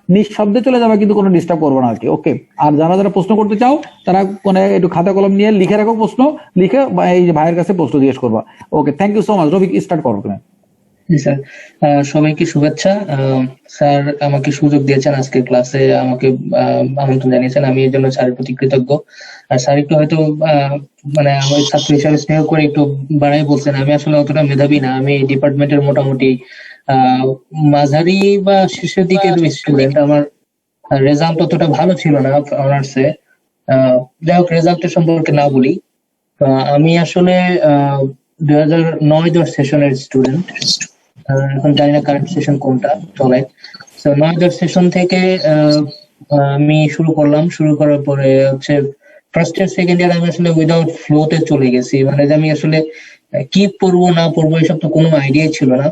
নিঃশব্দে চলে যাবে, কিন্তু কোনো ডিস্টার্ব করবো না আর কি। ওকে, আর যারা যারা প্রশ্ন করতে চাও তারা মানে একটু খাতা কলম নিয়ে লিখে রাখো, প্রশ্ন লিখে এই যে ভাইয়ের কাছে প্রশ্ন জিজ্ঞেস করবা। Okay, thank you so much. Rafiq, start করো তুমি। জি স্যার, সবাইকে শুভেচ্ছা। স্যার আমাকে সুযোগ দিয়েছেন আজকে ক্লাসে, আমাকে আমন্ত্রণ জানিয়েছেন, আমি এর জন্য স্যারের প্রতি কৃতজ্ঞ। আর স্যার একটু হয়তো মানে আমার ছাত্র হিসাবে স্নেহ করে একটু বাড়াই বলছেন। আমি আসলে অতটা মেধাবী না, আমি ডিপার্টমেন্টের মোটামুটি মাঝারি বা শেষের দিকের স্টুডেন্ট। আমার রেজাল্ট অতটা ভালো ছিল না অনার্সে। যাই হোক, রেজাল্টের সম্পর্কে না বলি। আমি আসলে 2009-10 সেশনের স্টুডেন্ট। এখন জানি না কারেন্ট সেশন কোনটা চলে। তো 9-10 সেশন থেকে আমি শুরু করলাম। শুরু করার পরে হচ্ছে ফার্স্ট ইয়ার সেকেন্ড ইয়ার আমি আসলে উইদাউট ফ্লোতে চলে গেছি। মানে যে আমি আসলে কি পড়বো না পড়বো এসব তো কোনো আইডিয়া ছিল না।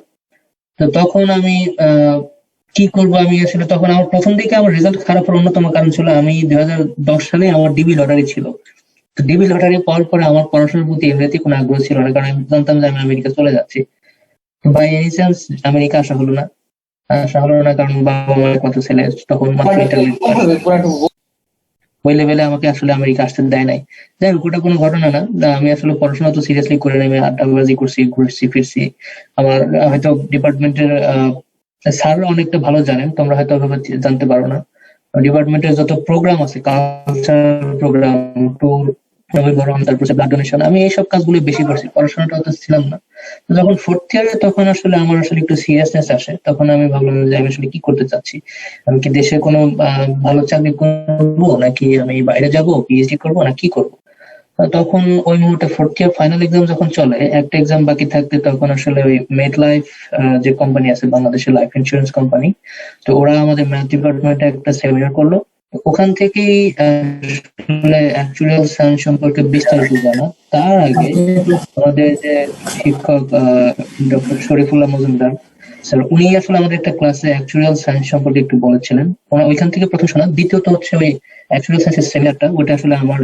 তো তখন আমি কি করবো, আমি আসলে তখন আমার প্রথম দিকে আমার রেজাল্ট খারাপ হওয়ার অন্যতম কারণ ছিল আমি 2010 সালে আমার ডিবি লটারি ছিল। তো ডিবি লটারি পাওয়ার পরে আমার পড়াশোনার প্রতি এমনিতেই কোনো আগ্রহ ছিল না, কারণ আমি জানতাম যে আমি আমেরিকা চলে যাচ্ছি। বাই এনি চান্স আমেরিকা আসা হলো না। কারণ বাবা মায়ের কত ছেলে তখন মাত্র ওই লেভেলে আমাকে আসলে আমেরিকা আসতে দেয় নাই। যাই হোক, ওটা কোনো ঘটনা না। আমি আসলে পড়াশোনা তো সিরিয়াসলি করে নেমে আড্ডাবাজি করছি, ঘুরছি ফিরছি। আমার হয়তো ডিপার্টমেন্টের স্যার অনেকটা ভালো জানেন, তোমরা হয়তো জানতে পারো না। ডিপার্টমেন্টের যত প্রোগ্রাম আছে, কালচারাল প্রোগ্রাম, ট্যুর, নবীবরণ, তারপর ব্লাড ডোনেশন, আমি এইসব কাজগুলো বেশি করছি, পড়াশোনাটা অত ছিলাম না। যখন ফোর্থ ইয়ারে তখন আসলে আমার আসলে একটু সিরিয়াসনেস আসে। তখন আমি ভাবলাম যে আমি আসলে কি করতে চাচ্ছি, আমি কি দেশে কোনো ভালো চাকরি করবো, নাকি আমি বাইরে যাব পিএইচডি করবো, না কি করবো। তখন ওই মুহূর্তে ফোর্থ ইয়ার ফাইনাল এক্সাম যখন চলে, একটা এক্সাম বাকি থাকতে তখন আসলে ওই মেড লাইফ যে কোম্পানি আছে বাংলাদেশের লাইফ ইন্স্যুরেন্স কোম্পানি, তো ওরা আমাদের ম্যাথ ডিপার্টমেন্টে একটা সেমিনার করলো। ওখান থেকেই অ্যাকচুয়াল সায়েন্স সম্পর্কে বিস্তারিত জানা। তার আগে আমাদের যে শিক্ষক ডক্টর শরীফুল্লাহ মজুমদার স্যার, উনি আসলে আমাদের একটা ক্লাসে অ্যাকচুয়াল সায়েন্স সম্পর্কে একটু বলেছিলেন। ওইখান থেকে প্রথম শোনা। দ্বিতীয়ত হচ্ছে ওই অ্যাকচুয়াল সায়েন্সের সেমিনারটা, ওটা আসলে আমার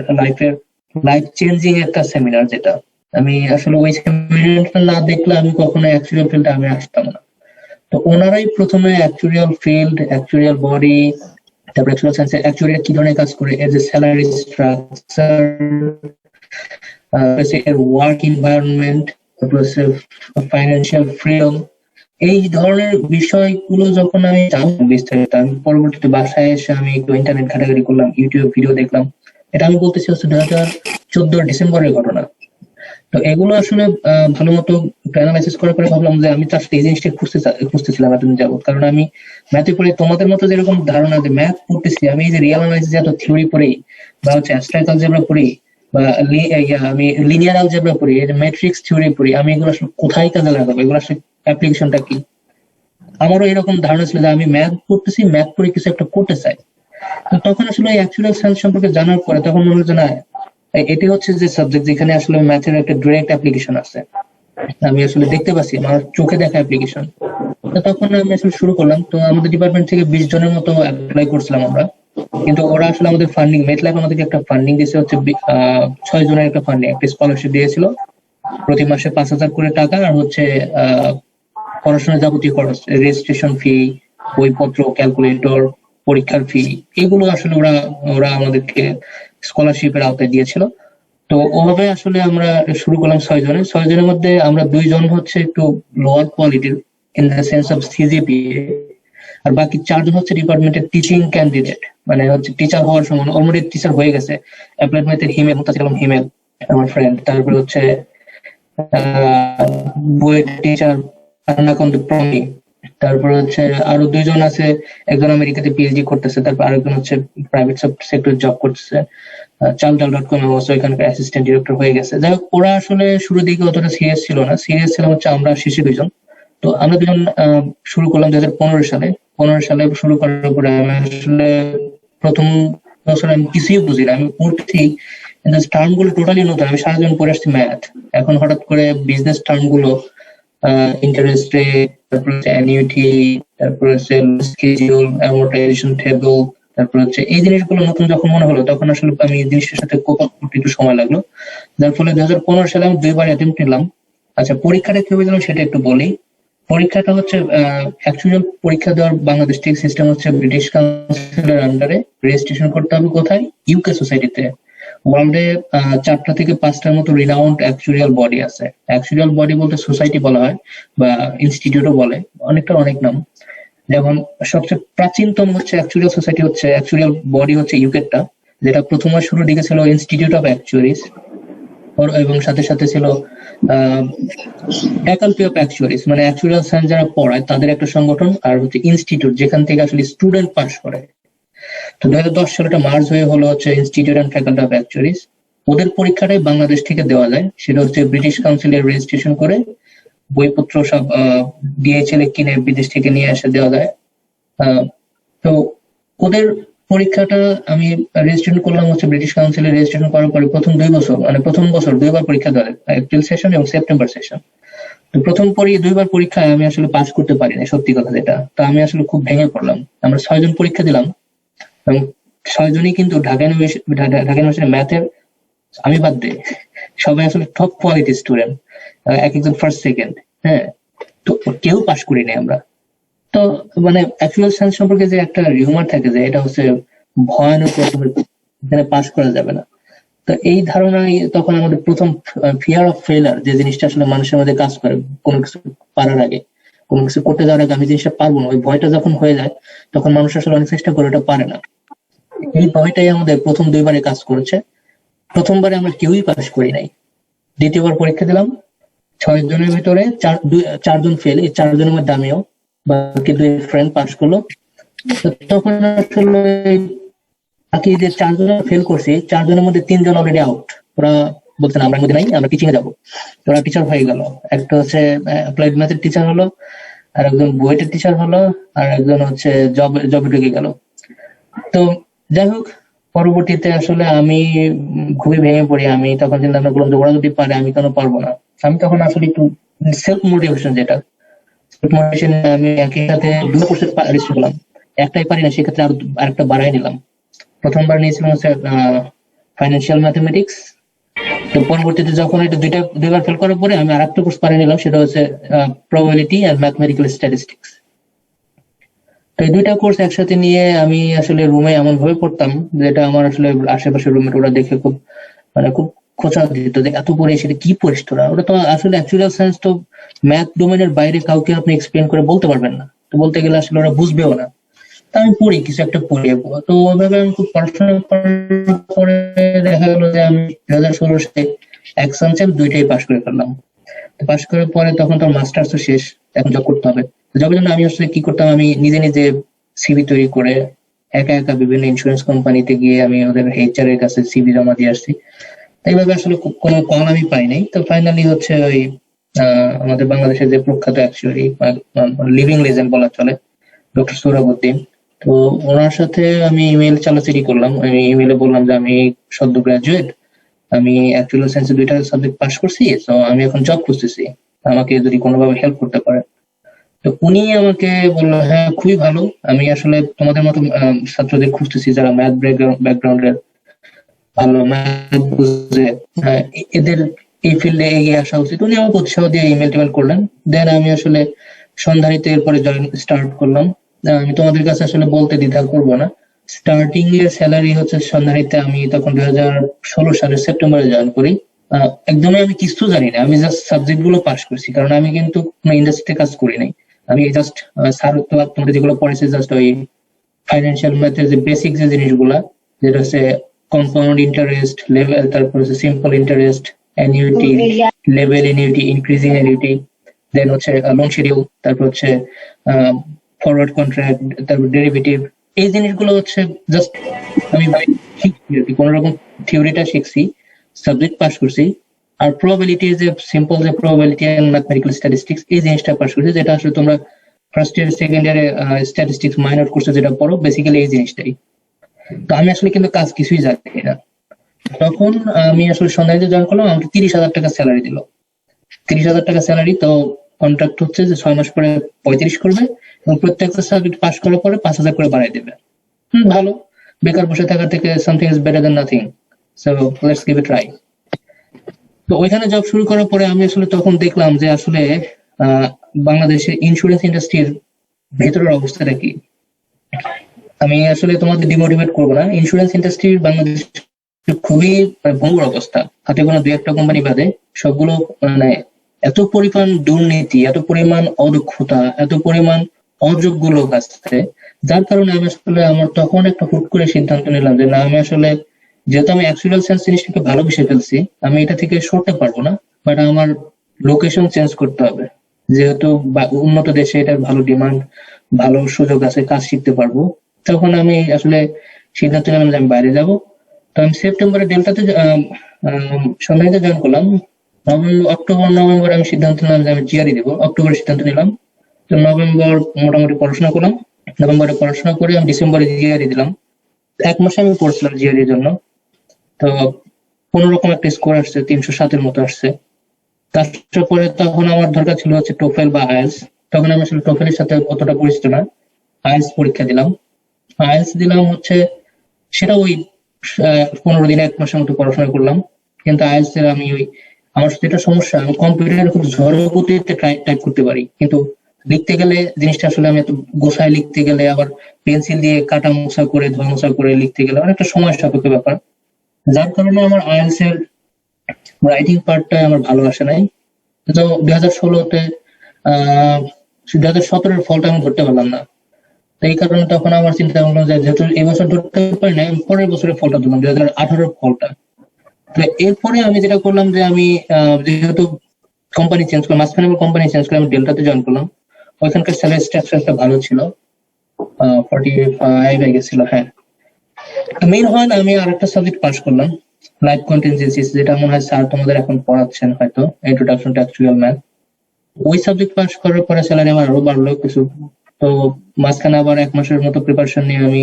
লাইফ চেঞ্জিং একটা সেমিনার, যেটা আমি আসলে ওই সেমিনারটা না দেখলে আমি কখনো অ্যাকচুয়াল ফিল্ডে আমি আসতাম না। তো ওনারাই প্রথমে অ্যাকচুয়াল ফিল্ড, অ্যাকচুয়াল বডি, তারপর অ্যাকচুয়াল সায়েন্সে অ্যাকচুয়ালি কি ধরনের কাজ করে, এজ এ স্যালারি স্ট্রাকচার, এর ওয়ার্ক এনভায়রনমেন্ট, তারপর ফাইন্যান্সিয়াল ফ্রিডম, এই ধরনের বিষয়গুলো যখন আমি জানলাম বিস্তারিত, আমি পরবর্তীতে বাসায় এসে আমি একটু ইন্টারনেট ঘাটাঘাটি করলাম, ইউটিউব ভিডিও দেখলাম। এটা আমি বলতেছি হচ্ছে 2014 ডিসেম্বরের ঘটনা। তো এগুলো আসলে ভালো মতো অ্যানালাইসিস করার পরে ভাবলাম যে আমি তো আসলে এই জিনিসটা খুঁজতেছিলাম এতদিন যাবত। কারণ আমি ম্যাথে পড়ে তোমাদের মতো যেরকম ধারণা যে ম্যাথ পড়তেছি, আমি এই যে রিয়েল অ্যানালাইসিস এত থিওরি পড়ি, বা হচ্ছে অ্যাবস্ট্রাক্ট অলজেব্রা পড়ি, বা আমি লিনিয়ার অলজেব্রা পড়ি, এই যে ম্যাট্রিক্স থিওরি পড়ি, আমি এগুলো আসলে কোথায় কাজে লাগাবো, এগুলো আসলে অ্যাপ্লিকেশনটা কি। আমারও এরকম ধারণা ছিল যে আমি ম্যাথ পড়তেছি, ম্যাথ পড়ে কিছু একটা করতে চাই। তো তখন আসলে অ্যাকচুয়াল সায়েন্স সম্পর্কে জানার পরে তখন মনে হচ্ছে না, এটি হচ্ছে যে সাবজেক্ট যেখানে আসলে ম্যাথের একটা ডিরেক্ট অ্যাপ্লিকেশন আছে, আমি আসলে দেখতে পাচ্ছি, আমার চোখে দেখা অ্যাপ্লিকেশন। তো তখন আমি আসলে শুরু করলাম। তো আমাদের ডিপার্টমেন্ট থেকে 20 জনের মতো অ্যাপ্লাই করছিলাম আমরা, কিন্তু ওরা আসলে আমাদের ফান্ডিং, মেটলাইফ আমাদেরকে একটা ফান্ডিং দিয়েছে হচ্ছে 6 জনের একটা ফান্ডিং, একটা স্কলারশিপ দিয়েছিল প্রতি মাসে 5,000 করে টাকা। আর হচ্ছে পড়াশোনার যাবতীয় খরচ, রেজিস্ট্রেশন ফি, বইপত্র, ক্যালকুলেটর, পরীক্ষার ফি, এগুলো আসলে ওরা ওরা আমাদেরকে স্কলারশিপের আওতায় দিয়েছিল। তো ওভাবে আসলে আমরা শুরু করলাম 6 জনের। 6 জনের মধ্যে আমরা 2 জন হচ্ছে একটু লোয়ার কোয়ালিটির in the sense of CGPA, আর বাকি 4 জন হচ্ছে ডিপার্টমেন্টের টিচিং ক্যান্ডিডেট, মানে হচ্ছে টিচার হওয়ার সময় অলরেডি টিচার হয়ে গেছে। অ্যাপ্লাইড ম্যাথের হিমেল, মুতাসির হিমেল আমার ফ্রেন্ড, তারপরে হচ্ছে বইয়ের টিচার প্রমি, তারপর হচ্ছে আরো 2 জন আছে, একজন আমেরিকাতে পিএইচডি করতেছে, তারপর আরেকজন হচ্ছে প্রাইভেট সেক্টর জব করতেছে, চালডাল.com অবশ্য এখানকার অ্যাসিস্ট্যান্ট ডিরেক্টর হয়ে গেছে। যাই হোক, ওরা আসলে শুরুর দিকে অতটা সিরিয়াস ছিল না, সিরিয়াস ছিলাম হচ্ছে আমরা শেষে 2 জন। তো আমরা 2 জন শুরু করলাম 2015 সালে। 15 সালে শুরু করার পরে আমি আসলে প্রথম বছর আমি কিছুই বুঝি না, আমি পড়ছি কিন্তু টার্ম গুলো টোটালি নতুন, আমি সারা জীবন পড়ে আসছি ম্যাথ। এখন হঠাৎ করে বিজনেস টার্ম গুলো, ইন্টারেস্ট রেট, তারপর হচ্ছে অ্যানুইটি, তারপর হচ্ছে স্কেডিউল, অ্যামোর্টাইজেশন টেবল, তারপর হচ্ছে এই জিনিসগুলো নতুন যখন মনে হলো, তখন আসলে আমি এই জিনিসটার সাথে কোপ আপ করতে একটু সময় লাগলো। যার ফলে 2015 সালে আমি 2বার অ্যাটেম্প্ট নিলাম। আচ্ছা, পরীক্ষাটা কিভাবে দিলাম সেটা একটু বলি। পরীক্ষাটা হচ্ছে অ্যাকচুয়াল পরীক্ষা দেওয়ার বাংলাদেশ থেকে সিস্টেম হচ্ছে ব্রিটিশ কাউন্সিলের আন্ডারে রেজিস্ট্রেশন করতে হবে কোথায়, ইউকে সোসাইটিতে। ওয়ার্ল্ডে 4টা থেকে 5টার মতো রিনাউন্ড অ্যাকচুয়াল বডি আছে। অ্যাকচুয়াল বডি বলতে সোসাইটি বলা হয় বা ইনস্টিটিউটও বলে, অনেক নাম। যেমন সবচেয়ে প্রাচীনতম হচ্ছে অ্যাকচুয়াল সোসাইটি, হচ্ছে অ্যাকচুয়াল বডি হচ্ছে ইউকেটা, যেটা প্রথমবার শুরুর দিকে ছিল ইনস্টিটিউট অফ অ্যাকচুয়ারিজ, এবং সাথে সাথে ছিল ফ্যাকাল্টি অফ অ্যাকচুয়ারিজ, মানে অ্যাকচুয়াল সায়েন্স যারা পড়ায় তাদের একটা সংগঠন, আর হচ্ছে ইনস্টিটিউট যেখান থেকে আসলে স্টুডেন্ট পাস করে। তো 2010 সালে এটা মার্জ হয়ে হলো হচ্ছে ইনস্টিটিউট অ্যান্ড ফ্যাকাল্টি অফ অ্যাকচুয়ারিজ। ওদের পরীক্ষাটাই বাংলাদেশ থেকে দেওয়া যায়, সেটা হচ্ছে ব্রিটিশ কাউন্সিলের রেজিস্ট্রেশন করে বইপত্র সব ডিএইচএল কিনে বিদেশ থেকে নিয়ে এসে দেওয়া যায়। তো ওদের পরীক্ষাটা আমি রেজিস্ট্রেশন করলাম হচ্ছে ব্রিটিশ কাউন্সিলে। রেজিস্ট্রেশন করার পরে প্রথম 2 বছর, মানে প্রথম বছর 2বার পরীক্ষা দেওয়া, এপ্রিল সেশন এবং সেপ্টেম্বর সেশন। তো প্রথম 2বার পরীক্ষায় আমি আসলে পাস করতে পারিনি, সত্যি কথা যেটা। তো আমি আসলে খুব ভেঙে পড়লাম। আমরা 6 জন পরীক্ষা দিলাম এবং 6 জনই কিন্তু ঢাকা ইউনিভার্সিটি ম্যাথের, আমি বাদ দিই, সবাই আসলে টপ কোয়ালিটি স্টুডেন্ট, এক একজন ফার্স্ট সেকেন্ড। হ্যাঁ, তো কেউ পাস করিনি আমরা। তো মানে অ্যাকচুয়াল সায়েন্স সম্পর্কে যে একটা রিউমার থাকে যে এটা হচ্ছে ভয়ানক রকমের, এখানে পাস করা যাবে না। তো এই ধারণাই তখন আমাদের প্রথম ফিয়ার অফ ফেলার, যে জিনিসটা আসলে মানুষের মধ্যে কাজ করে কোনো কিছু পারার আগে, কোনো কিছু করতে যাওয়ার আগে আমি জিনিসটা পারবো না, ওই ভয়টা যখন হয়ে যায় তখন মানুষ আসলে অনেক চেষ্টা করে, ওটা পারে না। এই ভয়টাই আমাদের প্রথম 2বারে কাজ করেছে। প্রথমবারে আমরা কেউই পাস করি নাই। দ্বিতীয়বার পরীক্ষা দিলাম, 6 জনের ভিতরে 4 জন ফেল, এই 4 জনের মধ্যে আমিও, বাকি 2 ফ্রেন্ড পাস করলো। তো তখন আসলে বাকি যে 4 জন ফেল করছি, 4 জনের মধ্যে 3 জন অলরেডি আউট। ওরা বলছেন আমরা মধ্যে নাই, আমরা টিচিং এ যাবো। ওরা টিচার হয়ে গেল, একটা হচ্ছে অ্যাপ্লাইড ম্যাথের টিচার হলো, আর একজন বুয়েটের টিচার হলো, আর একজন হচ্ছে জবে ঢুকে গেল। তো যাই হোক, পরবর্তীতে আসলে আমি খুবই ভেঙে পড়ি। আমি তখন চিন্তা ভাবনা করলাম যে ওরা যদি পারে আমি কেন পারবো না। আমি তখন আসলে একটু সেলফ মোটিভেশন, যেটা সেলফ মোটিভেশন, আমি একই সাথে 2 কোর্সে রেজিস্টার করলাম। একটাই পারি না, সেক্ষেত্রে আরেকটা বাড়াই নিলাম। প্রথমবার নিয়েছিলাম হচ্ছে ফাইন্যান্সিয়াল ম্যাথমেটিক্স। তো পরবর্তীতে যখন এটা 2বার ফেল করার পরে আমি আরেকটা কোর্স পাড়িয়ে নিলাম, সেটা হচ্ছে প্রবাবিলিটি এন্ড ম্যাথমেটিক্যাল স্ট্যাটিস্টিক্স। তো এই 2টা কোর্স একসাথে নিয়ে আমি আসলে রুমে এমন ভাবে পড়তাম যেটা আমার আসলে আশেপাশের রুমমেট ওরা দেখে খুব খোঁচা দিত যে এত পড়ে সেটা কি পড়িস তোরা। ওটা তো আসলে অ্যাকচুয়াল সায়েন্স, তো ম্যাথ ডোমেনের বাইরে কাউকে আপনি এক্সপ্লেন করে বলতে পারবেন না, তো বলতে গেলে আসলে ওরা বুঝবেও না। তা আমি পড়ি, কিছু একটা পড়ি। তো ওইভাবে আমি খুব পড়াশোনা করার পরে দেখা গেল যে আমি 2016 সালে এক্সাম 2টাই পাস করে ফেললাম। পাস করার পরে তখন তো মাস্টার্স তো শেষ, এখন জব করতে হবে। জবের জন্য আমি আসলে কি করতাম, আমি নিজে নিজে সিভি তৈরি করে একা একা বিভিন্ন ইন্স্যুরেন্স কোম্পানিতে গিয়ে আমি ওদের এইচআর এর কাছে সিভি জমা দিয়ে আসছি। এইভাবে আসলে কোনো কল আমি পাই নাই। তো ফাইনালি হচ্ছে ওই আমাদের বাংলাদেশের যে প্রখ্যাত অ্যাকচুয়ারি, লিভিং লেজেন্ড বলা চলে, ডক্টর সোহরাবউদ্দিন, তো ওনার সাথে আমি ইমেল চালাচালি করলাম। আমি ইমেলে বললাম যে আমি সদ্য গ্রাজুয়েট, আমি অ্যাকচুয়াল সায়েন্সে 2টা সাবজেক্ট পাস করছি, তো আমি এখন জব খুঁজতেছি, আমাকে যদি কোনোভাবে হেল্প করতে পারে। তো উনি আমাকে বললো হ্যাঁ খুবই ভালো, আমি আসলে তোমাদের মতো ছাত্রদের খুঁজতেছি যারা ম্যাথ ব্যাকগ্রাউন্ডের, ভালো ম্যাথ বুঝে, এদের এই ফিল্ডে এগিয়ে আসা উচিত। উনি আমাকে উৎসাহ দিয়ে ইমেল টিমেল করলেন। দেন আমি আসলে সন্ধানীতে এরপরে জয়েন স্টার্ট করলাম। আমি তোমাদের কাছে আসলে বলতে দ্বিধা করবো না, স্টার্টিং এর স্যালারি হচ্ছে সন্ধানীতে, আমি তখন 2016 সালের সেপ্টেম্বরে জয়েন করি। একদমই আমি কিছু জানি না, আমি জাস্ট সাবজেক্ট গুলো পাস করছি, কারণ আমি কিন্তু কোনো ইন্ডাস্ট্রিতে কাজ করি নাই। আমি জাস্ট স্যার তোমাদের যেগুলো পড়েছে জাস্ট ওই ফাইন্যান্সিয়াল ম্যাথের যে বেসিক যে জিনিসগুলা, যেটা হচ্ছে কম্পাউন্ড ইন্টারেস্ট, লেভেল, তারপর হচ্ছে simple interest, annuity, level annuity, increasing annuity, then হচ্ছে লং শিডিউল, তারপর হচ্ছে ফরওয়ার্ড কন্ট্রাক্ট, তারপর ডেরিভেটিভ। এই জিনিসগুলো হচ্ছে জাস্ট আমি শিখছি আর কি, কোন রকম থিওরিটা শিখছি, সাবজেক্ট পাস করছি। আর প্রবাবিলিটি, যে সিম্পল যে প্রবাবিলিটি এন্ড ম্যাথমেটিক্যাল স্ট্যাটিস্টিক্স, এই জিনিসটা পাস করছি, যেটা আসলে তোমরা ফার্স্ট ইয়ার সেকেন্ড ইয়ারে স্ট্যাটিস্টিক্স মাইনর কোর্সে যেটা পড়ো, বেসিক্যালি এই জিনিসটাই। তো আমি আসলে কিন্তু কাজ কিছুই জানি না। তখন আমি আসলে সন্ধ্যায় জয়েন করলাম, আমাকে 30,000 টাকা স্যালারি দিল। 30,000 টাকা স্যালারি, তো কন্ট্রাক্ট হচ্ছে যে 6 মাস পরে 35 করবে এবং প্রত্যেকটা সাবজেক্ট পাস করার পরে 5,000 করে বাড়াই দেবে। ভালো, বেকার বসে থাকার থেকে something is better than nothing, so let's give it try. তো ওইখানে জব শুরু করার পরে আমি আসলে তখন দেখলাম যে আসলে বাংলাদেশের ইন্স্যুরেন্স ইন্ডাস্ট্রির ভেতরের অবস্থাটা কি। আমি আসলে তোমাদের ডিমোটিভেট করবো না, ইন্স্যুরেন্স ইন্ডাস্ট্রির বাংলাদেশ খুবই ভঙ্গুর অবস্থা। হাতে গোনা দুই একটা কোম্পানি বাদে সবগুলো মানে এত পরিমাণ দুর্নীতি, এত পরিমাণ অদক্ষতা, এত পরিমাণ অযোগ্য লোক আছে, যার কারণে আমি আসলে আমার তখন একটা হুট করে সিদ্ধান্ত নিলাম যে না, আমি আসলে যেহেতু আমি অ্যাকচুয়াল সায়েন্স জিনিসটাকে ভালোবেসে ফেলছি, আমি এটা থেকে সরতে পারবো না, বাট আমার লোকেশন চেঞ্জ করতে হবে। যেহেতু উন্নত দেশে এটার ভালো ডিমান্ড, ভালো সুযোগ আছে, কাজ শিখতে পারবো, তখন আমি আসলে সিদ্ধান্ত নিলাম যে আমি বাইরে যাব। তো আমি সেপ্টেম্বরে ডেল্টাতে সন্ধ্যাতে জয়েন করলাম। অক্টোবর নভেম্বরে আমি সিদ্ধান্ত নিলাম যে আমি জিআরই দেবো, অক্টোবরে সিদ্ধান্ত নিলাম। তো নভেম্বর মোটামুটি পড়াশোনা করলাম, নভেম্বরে পড়াশোনা করে আমি ডিসেম্বরে জিআরই দিলাম। 1 মাসে আমি পড়ছিলাম জিআরই জন্য। তো কোন রকম একটা স্কোর আসছে, 307-এর মতো আসছে। তারপরে তখন আমার দরকার ছিল হচ্ছে টোফেল বা আইএলস। তখন আমি আসলে টোফেলের সাথে অতটা পরিচিত না, আইএলস পরীক্ষা দিলাম। আইএলস দিলাম হচ্ছে সেটা ওই 15 দিনে 1 মাসের মতো পড়াশোনা করলাম। কিন্তু আইএলস এর আমি আমার সাথে একটা সমস্যা, আমি কম্পিউটারে খুব ঝড় গতিতে টাইপ করতে পারি, কিন্তু লিখতে গেলে জিনিসটা আসলে আমি এত গোছায় লিখতে গেলে, আবার পেন্সিল দিয়ে কাটা মোছা করে ধোয়া মোছা করে লিখতে গেলে অনেকটা সময় সাপেক্ষ ব্যাপার, যার কারণে আমার আইএলস এর রাইটিং পার্টটা আমার ভালো আসে নাই। তো 2016-তে 2017-এর ফলটা আমি ধরতে পারলাম না। তো এই কারণে তখন আমার চিন্তা ভাবনা যে যেহেতু এই বছর ধরতে পারি না, আমি পরের বছরের ফলটা ধরলাম, 2018-এর ফলটা। তো এরপরে আমি যেটা করলাম যে আমি যেহেতু কোম্পানি চেঞ্জ করলাম, মাঝখানে আমি কোম্পানি চেঞ্জ করে আমি ডেল্টাতে জয়েন করলাম। ওইখানকার স্যালারি স্ট্রাকচারটা ভালো ছিল, 45 হয়ে গেছিল। হ্যাঁ, মেইন হয় না, আমি আরেকটা সাবজেক্ট পাস করলাম, লাইফ কন্টিনজেন্সিস, যেটা মনে হয় স্যার তোমাদের এখন পড়াচ্ছেন হয়তো, ইন্ট্রোডাকশন টু অ্যাকচুয়াল ম্যাথ। ওই সাবজেক্ট পাস করার পরে স্যালারি আমার আরো বাড়লো কিছু। তো মাঝখানে আবার 1 মাসের মতো প্রিপারেশন নিয়ে আমি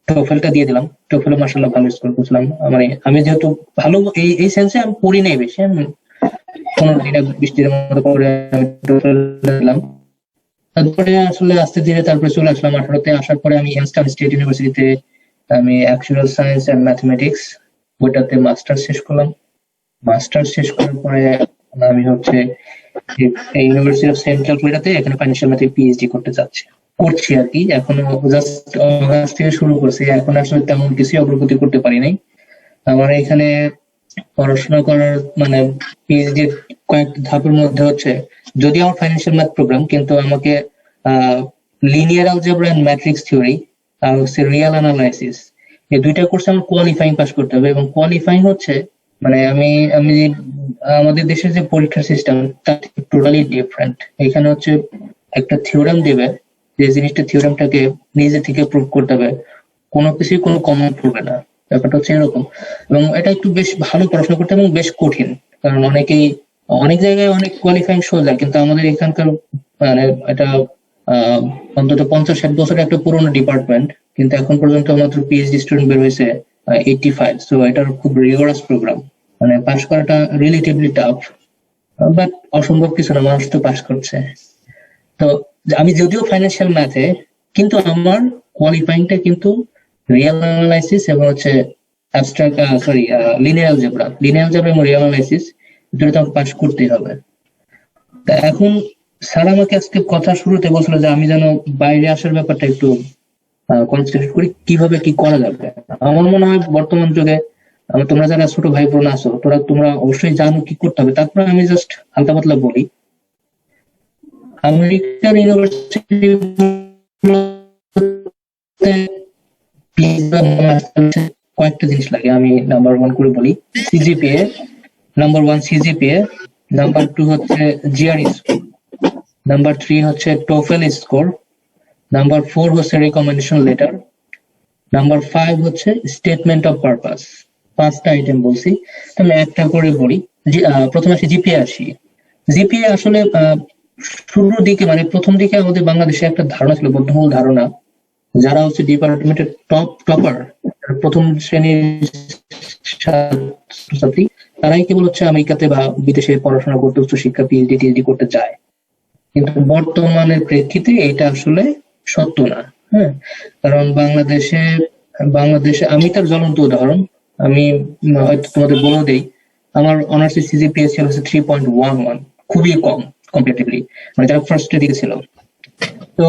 টোফেলটা দিয়ে দিলাম। টোফেলে মাশাআল্লাহ ভালো স্কোর করছিলাম। মানে আমি যেহেতু ভালো এই সেন্সে আমি পড়ি নাই বেশি, আমি 15 দিনে 20 দিনের মতো পরে আমি টোফেল দিলাম। তারপরে আসলে আস্তে ধীরে তারপরে চলে আসলাম 18-তে। আসার পরে আমি ইয়াংস্টার স্টেট ইউনিভার্সিটিতে আমি অ্যাকচুয়াল সায়েন্স এন্ড ম্যাথমেটিক্স ওইটাতে মাস্টার শেষ করলাম। মাস্টার শেষ করার পরে আমি হচ্ছে ইউনিভার্সিটি অফ সেন্ট্রাল ফ্লোরিডাতে এখানে ফাইন্যান্সিয়াল ম্যাথে পিএইচডি করছি আর কি। এখনো জাস্ট অগাস্ট থেকে শুরু করছি, এখন আসলে তেমন কিছু অগ্রগতি করতে পারি নাই। আমার এখানে পড়াশোনা করার মানে পিএইচডি কয়েকটা ধাপের মধ্যে হচ্ছে, যদি আমার ফাইন্যান্সিয়াল ম্যাথ প্রোগ্রাম, কিন্তু আমাকে linear algebra and matrix theory আর হচ্ছে রিয়াল অ্যানালাইসিস, এই দুইটা কোর্সে আমার কোয়ালিফাইং পাস করতে হবে। এবং কোয়ালিফাইং হচ্ছে মানে আমি আমাদের দেশের যে পরীক্ষার সিস্টেম তার টোটালি ডিফারেন্ট। এখানে হচ্ছে একটা থিওরেম দিবে, যে জিনিসটা থিওরেমটাকে নিজে থেকে প্রুভ করতে হবে, কোনো কিছুই কোনো কমন পড়বে না, ব্যাপারটা হচ্ছে এরকম। এবং এটা একটু বেশ ভালো পড়াশোনা করতে এবং বেশ কঠিন, কারণ অনেক জায়গায় অনেক কোয়ালিফাইং সোজা, কিন্তু আমাদের এখানকার মানে এটা অন্তত 50-60 বছরের একটা পুরোনো ডিপার্টমেন্ট, কিন্তু এখন পর্যন্ত মাত্র পিএইচডি স্টুডেন্ট বের হয়েছে 85। সো এটার খুব রিগোরাস প্রোগ্রাম, মানে পাস করাটা রিলেটিভলি টাফ, বাট অসম্ভব কিছু না, মানুষ তো পাস করছে। তো আমি যদিও ফাইন্যান্সিয়াল ম্যাথে, কিন্তু আমার কোয়ালিফাইংটা কিন্তু রিয়াল অ্যানালাইসিস এবং হচ্ছে অ্যাবস্ট্রাক্ট লিনিয়ার অ্যালজেব্রা এবং রিয়াল অ্যানালাইসিস, দুটো আমাকে পাস করতেই হবে। তা এখন স্যার আমাকে আজকে কথা শুরুতে বলছিল যে আমি যেন বাইরে আসার ব্যাপারটা একটু কনসেন্ট্রেট করি, কিভাবে কি করা যাবে। আমার মনে হয় বর্তমান যুগে তোমরা যারা ছোট ভাই বোন আছো, তোমরা অবশ্যই জানো কি করতে হবে। তারপরে আমি জাস্ট হালকা পাতলা বলি, আমেরিকান ইউনিভার্সিটি কয়েকটা জিনিস লাগে, আমি নাম্বার 1 করে বলি। সিজিপিএ, নাম্বার 1 সিজিপিএ, নাম্বার 2 হচ্ছে জিআরই স্কোর, নাম্বার 3 হচ্ছে টোফেল স্কোর, নাম্বার 4 হচ্ছে রিকমেন্ডেশন লেটার, নাম্বার 5 হচ্ছে স্টেটমেন্ট অফ পারপাস। 5টা আইটেম বলছি, তাহলে একটা করে বলি। প্রথমে আসি জিপিএ। জিপিএ আসলে শুরুর দিকে মানে প্রথম দিকে আমাদের বাংলাদেশে একটা ধারণা ছিল, বদ্ধমূল ধারণা, যারা হচ্ছে ডিপার্টমেন্টের টপার, প্রথম শ্রেণীর ছাত্রছাত্রী, তারাই কেবল হচ্ছে আমেরিকাতে বা বিদেশে পড়াশোনা করতে, উচ্চশিক্ষা পিএইচডি টিএইচডি করতে যায়। কিন্তু বর্তমানের প্রেক্ষিতে এটা আসলে সত্য না। হ্যাঁ, কারণ বাংলাদেশে আমি তার জ্বলন্ত উদাহরণ, আমি হয়তো তোমাদের বলে দেই, আমার অনার্স সিজিপিএ ছিল 3.11, খুবই কম কম্পারেটিভলি, মানে যারা ফার্স্টের দিকে ছিল। তো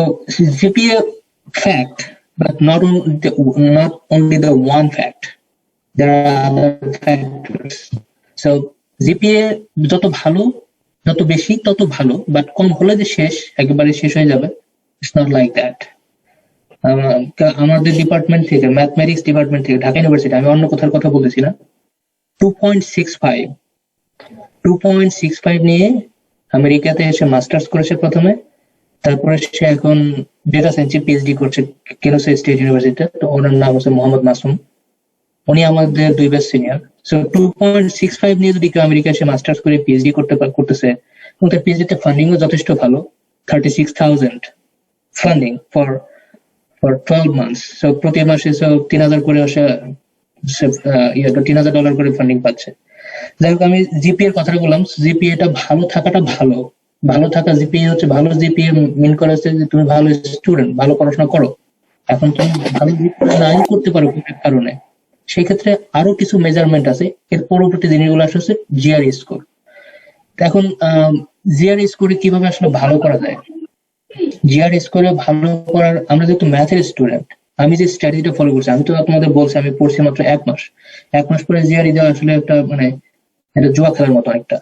GPA fact, but not only the one fact, there are other factors. So GPA যত ভালো, যত বেশি তত ভালো, বাট কম হলে যে শেষ, একেবারে শেষ হয়ে যাবে, ইটস নট লাইক দ্যাট। আমাদের ডিপার্টমেন্ট থেকে, ম্যাথমেটিক্স ডিপার্টমেন্ট থেকে, ঢাকা ইউনিভার্সিটি, আমি অন্য কোথার কথা বলতেছি না, 2.65 নিয়ে আমেরিকাতে এসে মাস্টার্স করেছে প্রথমে, তারপরে সে এখন ডেটা সায়েন্সে পিএইচডি করছে কেনসা স্টেট ইউনিভার্সিটিতে। তো ওনার নাম হচ্ছে মোহাম্মদ মাসুম, উনি আমাদের 2 ব্যাচ সিনিয়র। সো 2.65 নিয়ে যদি কেউ আমেরিকা এসে মাস্টার্স করে পিএইচডি করতেছে, এবং তার পিএইচডিতে ফান্ডিংও যথেষ্ট ভালো, 36,000 ফান্ডিং ফর 12 months। সো প্রতি মাসে 3,000 করে $3,000 করে ফান্ডিং পাচ্ছে। যাই হোক, আমি জিপিএ এর কথা বললাম। জিপিএটা ভালো থাকাটা ভালো, ভালো থাকা জিপিএ হচ্ছে, ভালো জিপিএ মিন করে হচ্ছে যে তুমি ভালো স্টুডেন্ট, ভালো পড়াশোনা করো। এখন তুমি ভালো জিপিএ নাই করতে পারো কোনো কারণে, সেই ক্ষেত্রে আরো কিছু মেজারমেন্ট আছে। এর পরবর্তী জিনিসগুলো আসলে জিআরই স্কোর। এখন জিআরই স্কোরে কিভাবে আসলে ভালো করা যায়? জিআরই স্কোরে ভালো করার, আমরা যেহেতু ম্যাথের স্টুডেন্ট, আমি যে স্ট্র্যাটেজিটা ফলো করছি, আমি তো তোমাদের বলছি আমি পড়ছি মাত্র 1 মাস। 1 মাস পরে জিআরই দেওয়া আসলে একটা মানে এটা জুয়া খেলার মতো একটা।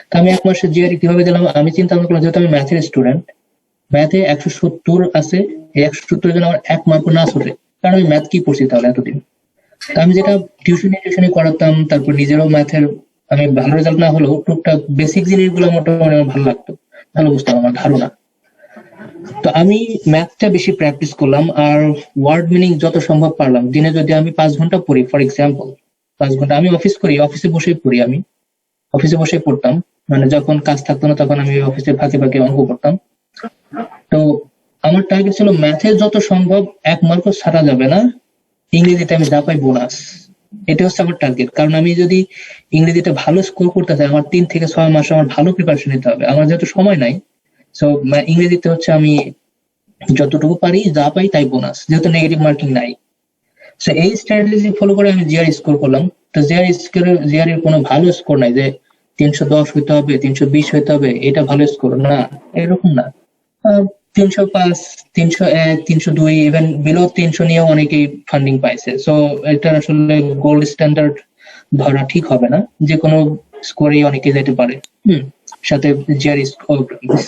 তো আমি 1 মাসের জিআরই কিভাবে দিলাম, আমি চিন্তা ভাবনা করলাম, যেহেতু আমি ম্যাথের স্টুডেন্ট, ম্যাথে 170 আছে, এই 170 জন্য আমার 1 মার্ক না আসবে, কারণ আমি ম্যাথ কি পড়ছি তাহলে এতদিন। তো আমি যেটা টিউশনি করাতাম, তারপর নিজেরও ম্যাথের আমি ভালো রেজাল্ট না হলেও টুকটাক বেসিক জিনিসগুলো মোটামুটি আমার ভালো লাগতো, ভালো বুঝতাম, আমার ধারণা। তো আমি ম্যাথটা বেশি প্র্যাকটিস করলাম, আর ওয়ার্ড মিনিং যত সম্ভব পারলাম। দিনে যদি আমি 5 ঘন্টা পড়ি, ফর এক্সাম্পল 5 ঘন্টা, আমি অফিস করি, অফিসে বসেই পড়ি, আমি অফিসে বসেই পড়তাম, মানে যখন কাজ থাকতো না তখন আমি অফিসে ফাঁকে ফাঁকে অঙ্ক করতাম। তো আমার টার্গেট ছিল ম্যাথে যত সম্ভব 1 মার্কও ছাড়া যাবে না, ইংরেজিতে আমি যা পাই বোনাস, এটা হচ্ছে আমার টার্গেট। কারণ আমি যদি ইংরেজিতে ভালো স্কোর করতে চাই, আমার 3 থেকে 6 মাস আমার ভালো প্রিপারেশন নিতে হবে, আমার যেহেতু সময় নাই। সো ইংরেজিতে হচ্ছে আমি যতটুকু পারি, যা পাই তাই বোনাস, যেহেতু নেগেটিভ মার্কিং নাই। সো এই স্ট্র্যাটেজি ফলো করে আমি জিআরই স্কোর করলাম। তো জিআরই কোনো ভালো স্কোর নাই যে 310 হইতে হবে, 320 হইতে হবে, এটা ভালো স্কোর না, এরকম না। 305, 301, 302, ইভেন বিলো 300 নিয়েও অনেকেই ফান্ডিং পাইছে। সো এটা আসলে গোল্ড স্ট্যান্ডার্ড ধরা ঠিক হবে না, যে কোনো স্কোরেই অনেকে যেতে পারে। সাথে জিআরই স্কোর,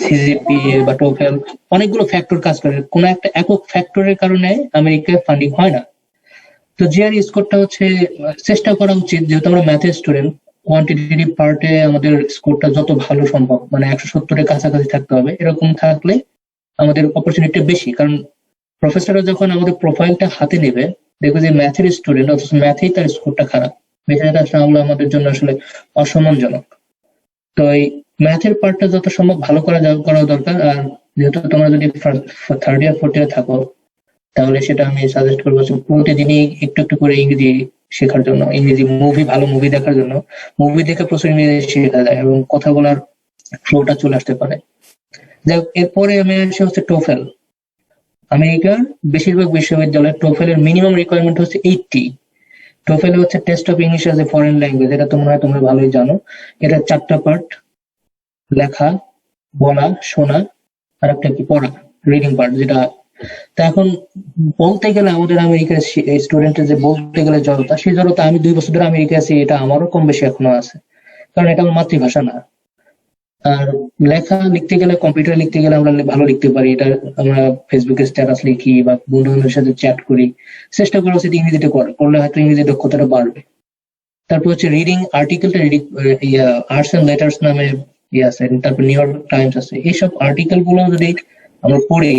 সিজিপিএ বা টোফেল, অনেকগুলো ফ্যাক্টর কাজ করে, কোনো একটা একক ফ্যাক্টরের কারণে আমেরিকায় ফান্ডিং হয় না। তো জিআরই স্কোরটা হচ্ছে চেষ্টা করা উচিত, যেহেতু আমরা ম্যাথের স্টুডেন্ট, কোয়ান্টিটেটিভ পার্টে আমাদের স্কোরটা যত ভালো সম্ভব, মানে 170-এর কাছাকাছি থাকতে হবে। এরকম থাকলে আমাদের অপরচুনিটি বেশি, কারণ প্রফেসররা যখন আমাদের প্রোফাইলটা হাতে নেবে, দেখবে যে ম্যাথের স্টুডেন্ট, অথচ ম্যাথেই তার স্কোরটা খারাপ, বিষয়টা আসলে আমাদের জন্য আসলে অসম্মানজনক। তো এই ম্যাথের পার্টটা যত সম্ভব ভালো করা দরকার। আর যেহেতু তোমরা যদি 3rd ইয়ার 4th ইয়ার থাকো, তাহলে সেটা আমি সাজেস্ট করবো প্রতিদিনই একটু একটু করে ইংরেজি শেখার জন্য, ইংরেজি ভালো মুভি দেখার জন্য। মুভি দেখে প্রচুর ইংরেজি শেখা যায় এবং কথা বলার ফ্লোটা চলে আসতে পারে। যাই হোক, এরপরে আমি আসি হচ্ছে টোফেল। আমেরিকার বেশিরভাগ বিশ্ববিদ্যালয়ে টোফেলের মিনিমাম রিকোয়ারমেন্ট হচ্ছে 80। টোফেল হচ্ছে test of English as a foreign language, এটা তোমরা ভালোই জানো। এটা 4টা পার্ট, লেখা, বলা, শোনা, আর একটা কি পড়া, রিডিং পার্ট যেটা। তা এখন বলতে গেলে আমাদের আমেরিকার স্টুডেন্টের যে বলতে গেলে জড়তা, সেই জড়তা আমি 2 বছর ধরে আমেরিকা আছি, এটা আমারও কম বেশি এখনো আছে, কারণ এটা আমার মাতৃভাষা না। আর লেখা লিখতে গেলে, কম্পিউটার লিখতে গেলে আমরা ভালো লিখতে পারি, এটা আমরা ফেসবুকে স্ট্যাটাস লিখি বা বন্ধু বান্ধবের সাথে চ্যাট করি, চেষ্টা করা উচিত ইংরেজিতে করলে হয়তো ইংরেজি দক্ষতাটা বাড়বে। তারপর হচ্ছে রিডিং, আর্টিকেলটা আর্টস এন্ড লেটার্স নামে আছে, তারপর নিউ ইয়র্ক টাইমস আছে, এইসব আর্টিকেল গুলো যদি আমরা পড়ি,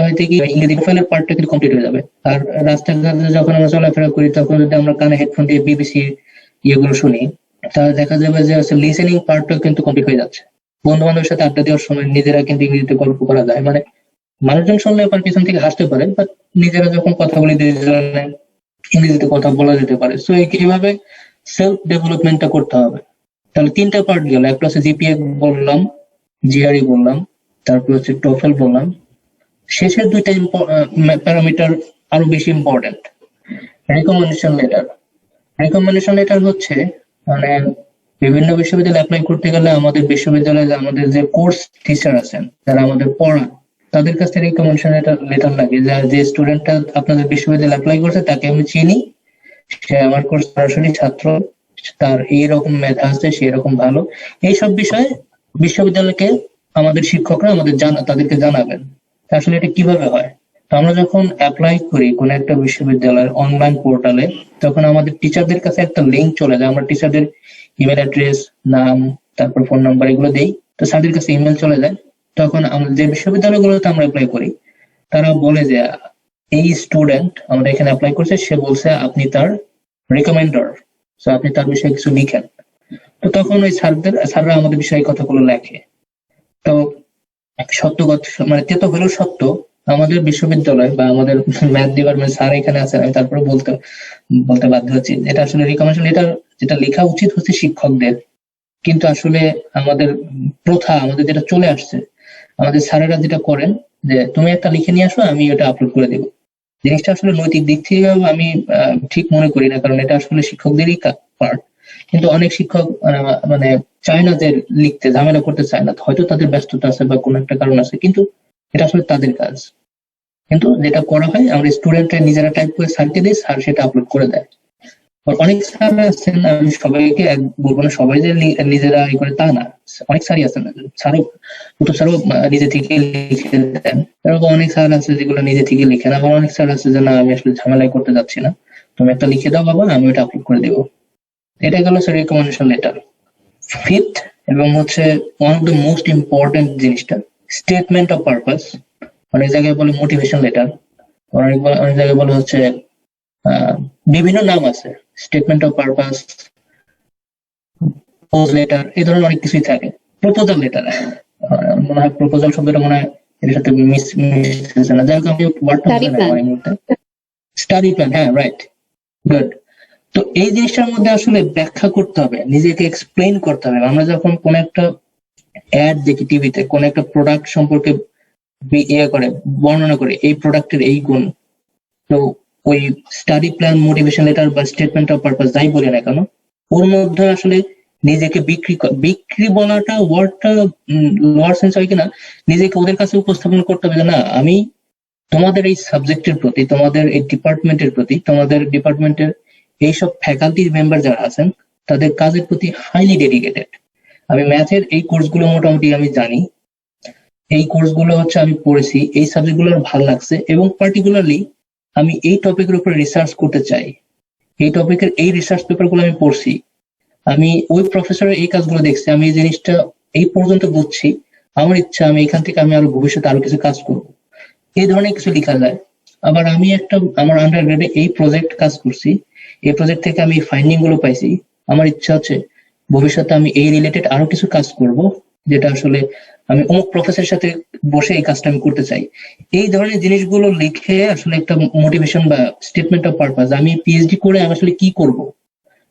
হয়তো কি ইংরেজি প্রোফাইলের পার্টটা কিন্তু কমপ্লিট হয়ে যাবে। আর রাস্তাঘাটে যখন আমরা চলাফেরা করি, তখন যদি আমরা কানে হেডফোন দিয়ে বিবিসি ইয়েগুলো শুনি, তাহলে দেখা যাবে যে লিসেনিং পার্টটা কিন্তু কমপ্লিট হয়ে যাচ্ছে। বন্ধু বান্ধবের সাথে আড্ডা দেওয়ার সময় নিজেরা কিন্তু ইংরেজিতে গল্প করা যায়, মানে মানুষজন শুনলে আবার পিছন থেকে হাসতে পারে, বাট নিজেরা যখন কথা বলি ইংরেজিতে কথা বলা যেতে পারে। সো এইভাবে সেলফ ডেভেলপমেন্টটা করতে হবে। তাহলে 3টা পার্ট গেল, একটা হচ্ছে জিপিএ বললাম, জিআরই বললাম, তারপর হচ্ছে টোফেল বললাম। শেষের 2টা প্যারামিটার আরো বেশি ইম্পর্টেন্ট। রেকমেন্ডেশন লেটার হচ্ছে মানে বিভিন্ন বিশ্ববিদ্যালয়ে অ্যাপ্লাই করতে গেলে আমাদের বিশ্ববিদ্যালয়ে আমাদের যে কোর্স টিচার আছেন যারা আমাদের পড়ান তাদের কাছ থেকে রিকমেন্ডেশন লেটার লাগে, যে স্টুডেন্টটা আপনাদের বিশ্ববিদ্যালয়ে অ্যাপ্লাই করছে তাকে আমি চিনি, সে আমার কোর্স সরাসরি ছাত্র, তার এইরকম মেধা আছে, সে এরকম ভালো, এইসব বিষয়ে বিশ্ববিদ্যালয়কে আমাদের শিক্ষকরা তাদেরকে জানাবেন। আসলে এটা কিভাবে হয়? তো আমরা যখন অ্যাপ্লাই করি কোন একটা বিশ্ববিদ্যালয়ের অনলাইন পোর্টালে, তখন আমাদের টিচারদের কাছে একটা লিঙ্ক চলে যায়, আমরা টিচারদের ইমেল অ্যাড্রেস, নাম, তারপর ফোন নাম্বার এগুলো দেই, তো স্যারদের কাছে ইমেল চলে যায়। তখন আমরা যে বিশ্ববিদ্যালয়গুলোতে আমরা অ্যাপ্লাই করি তারা বলে যে এই স্টুডেন্ট আমাদের এখানে অ্যাপ্লাই করছে, সে বলছে আপনি তার রিকমেন্ডার, তো আপনি তার বিষয়ে কিছু লিখেন। তো তখন ওই স্যাররা আমাদের বিষয়ে এই কথাগুলো লেখে। তো সত্য কথা মানে তেতো হলেও সত্য, আমাদের বিশ্ববিদ্যালয় বা আমাদের ম্যাথ ডিপার্টমেন্ট স্যার এখানে আছেন, আমি তারপরে বলতে বাধ্য হচ্ছি, এটা আসলে রিকমেন্ডেশন লেটার যেটা লেখা উচিত হচ্ছে শিক্ষকদের, কিন্তু আসলে আমাদের প্রথা, আমাদের যেটা চলে আসছে, আমাদের স্যারেরা যেটা করেন যে তুমি একটা লিখে নিয়ে আসো, আমি এটা আপলোড করে দেবো। জিনিসটা আসলে নৈতিক দিক থেকে আমি ঠিক মনে করি না, কারণ এটা আসলে শিক্ষকদেরই পার্ট। কিন্তু অনেক শিক্ষক মানে চায় না যে লিখতে, ঝামেলা করতে চায় না, হয়তো তাদের ব্যস্ততা আছে বা কোনো একটা কারণ আছে, কিন্তু এটা আসলে তাদের কাজ। কিন্তু যেটা করা হয়, আমরা স্টুডেন্টরা নিজেরা টাইপ করে স্যারকে দিই, স্যার সেটা আপলোড করে দেয়। অনেক স্যার আছেন, আমি সবাইকে বলবো না সবাই যে নিজেরা ই করে তা না, অনেক স্যারই আছেন, স্যারও নিজে থেকে লিখে দেন। এরকম অনেক স্যার আছে যেগুলো নিজে থেকে লিখেন, আবার অনেক স্যার আছে যে না আমি আসলে ঝামেলাই করতে যাচ্ছি না, তুমি একটা লিখে দাও বাবা, আমি ওটা আপলোড করে দেবো। এটা গেল স্যার রিকমেন্ডেশন লেটার। ফিফথ এবং হচ্ছে one of the most important জিনিসটা, স্টেটমেন্ট অফ পারপাস। অনেক জায়গায় বলে মোটিভেশন লেটার, অনেক জায়গায় বলে হচ্ছে বিভিন্ন নাম আছে, statement of purpose, propose letter, এই ধরনের অনেক কিছুই থাকে। প্রপোজাল লেটার মনে হয়, প্রপোজাল শব্দটা মনে হয় এর সাথে মিশছে না, যাই হোক আমি ওয়ার্ডটা মনে নাই আমার এই মুহূর্তে। স্টাডি প্ল্যান, হ্যাঁ রাইট, গুড। তো এই জিনিসটার মধ্যে আসলে ব্যাখ্যা করতে হবে, নিজেকে এক্সপ্লেইন করতে হবে। আমরা যখন কোন একটা অ্যাড দেখি টিভিতে, কোন একটা প্রোডাক্ট সম্পর্কে বর্ণনা করে এই প্রোডাক্টের এই গুণ, তো ওই স্টাডি প্ল্যান, মোটিভেশন লেটার বা স্টেটমেন্ট অফ পারপাস যাই বলি না কেন, ওর মধ্যে আসলে নিজেকে বিক্রি বলাটা ওয়ার্ডটা লোয়ার সেন্স হয় কিনা, নিজেকে ওদের কাছে উপস্থাপন করতে হবে যে না, আমি তোমাদের এই সাবজেক্টের প্রতি, তোমাদের এই ডিপার্টমেন্টের প্রতি, তোমাদের ডিপার্টমেন্টের এইসব ফ্যাকাল্টি মেম্বার যারা আছেন তাদের কাজের প্রতি হাইলি ডেডিকেটেড। আমি ম্যাথের এই কোর্সগুলো মোটামুটি আমি জানি, এই কোর্সগুলো হচ্ছে আমি পড়েছি, এই সাবজেক্টগুলো ভালো লাগছে, এবং পার্টিকুলারলি আমি এই টপিকের উপরে রিসার্চ করতে চাই, এই টপিকের এই রিসার্চ পেপারগুলো আমি পড়ছি, আমি ওই প্রফেসরের এই কাজগুলো দেখছি, আমি এই জিনিসটা এই পর্যন্ত বুঝছি, আমার ইচ্ছা আমি এখান থেকে আমি আরো ভবিষ্যতে আরো কিছু কাজ করবো, এই ধরনের কিছু লেখা যায়। আবার আমি আমার আন্ডারগ্রেডে এই প্রজেক্ট কাজ করছি, এই প্রজেক্ট থেকে আমি ফাইন্ডিং গুলো পাইছি, আমার ইচ্ছা হচ্ছে ভবিষ্যতে আমি এই রিলেটেড আরো কিছু কাজ করব, যেটা আসলে আমি অমুক প্রফেসরের সাথে বসে এই কাজটা আমি করতে চাই। এই ধরনের জিনিসগুলো লিখে আসলে একটা মোটিভেশন বা স্টেটমেন্ট অফ পারপাস, আমি পিএইচডি করে আমি আসলে কি করব,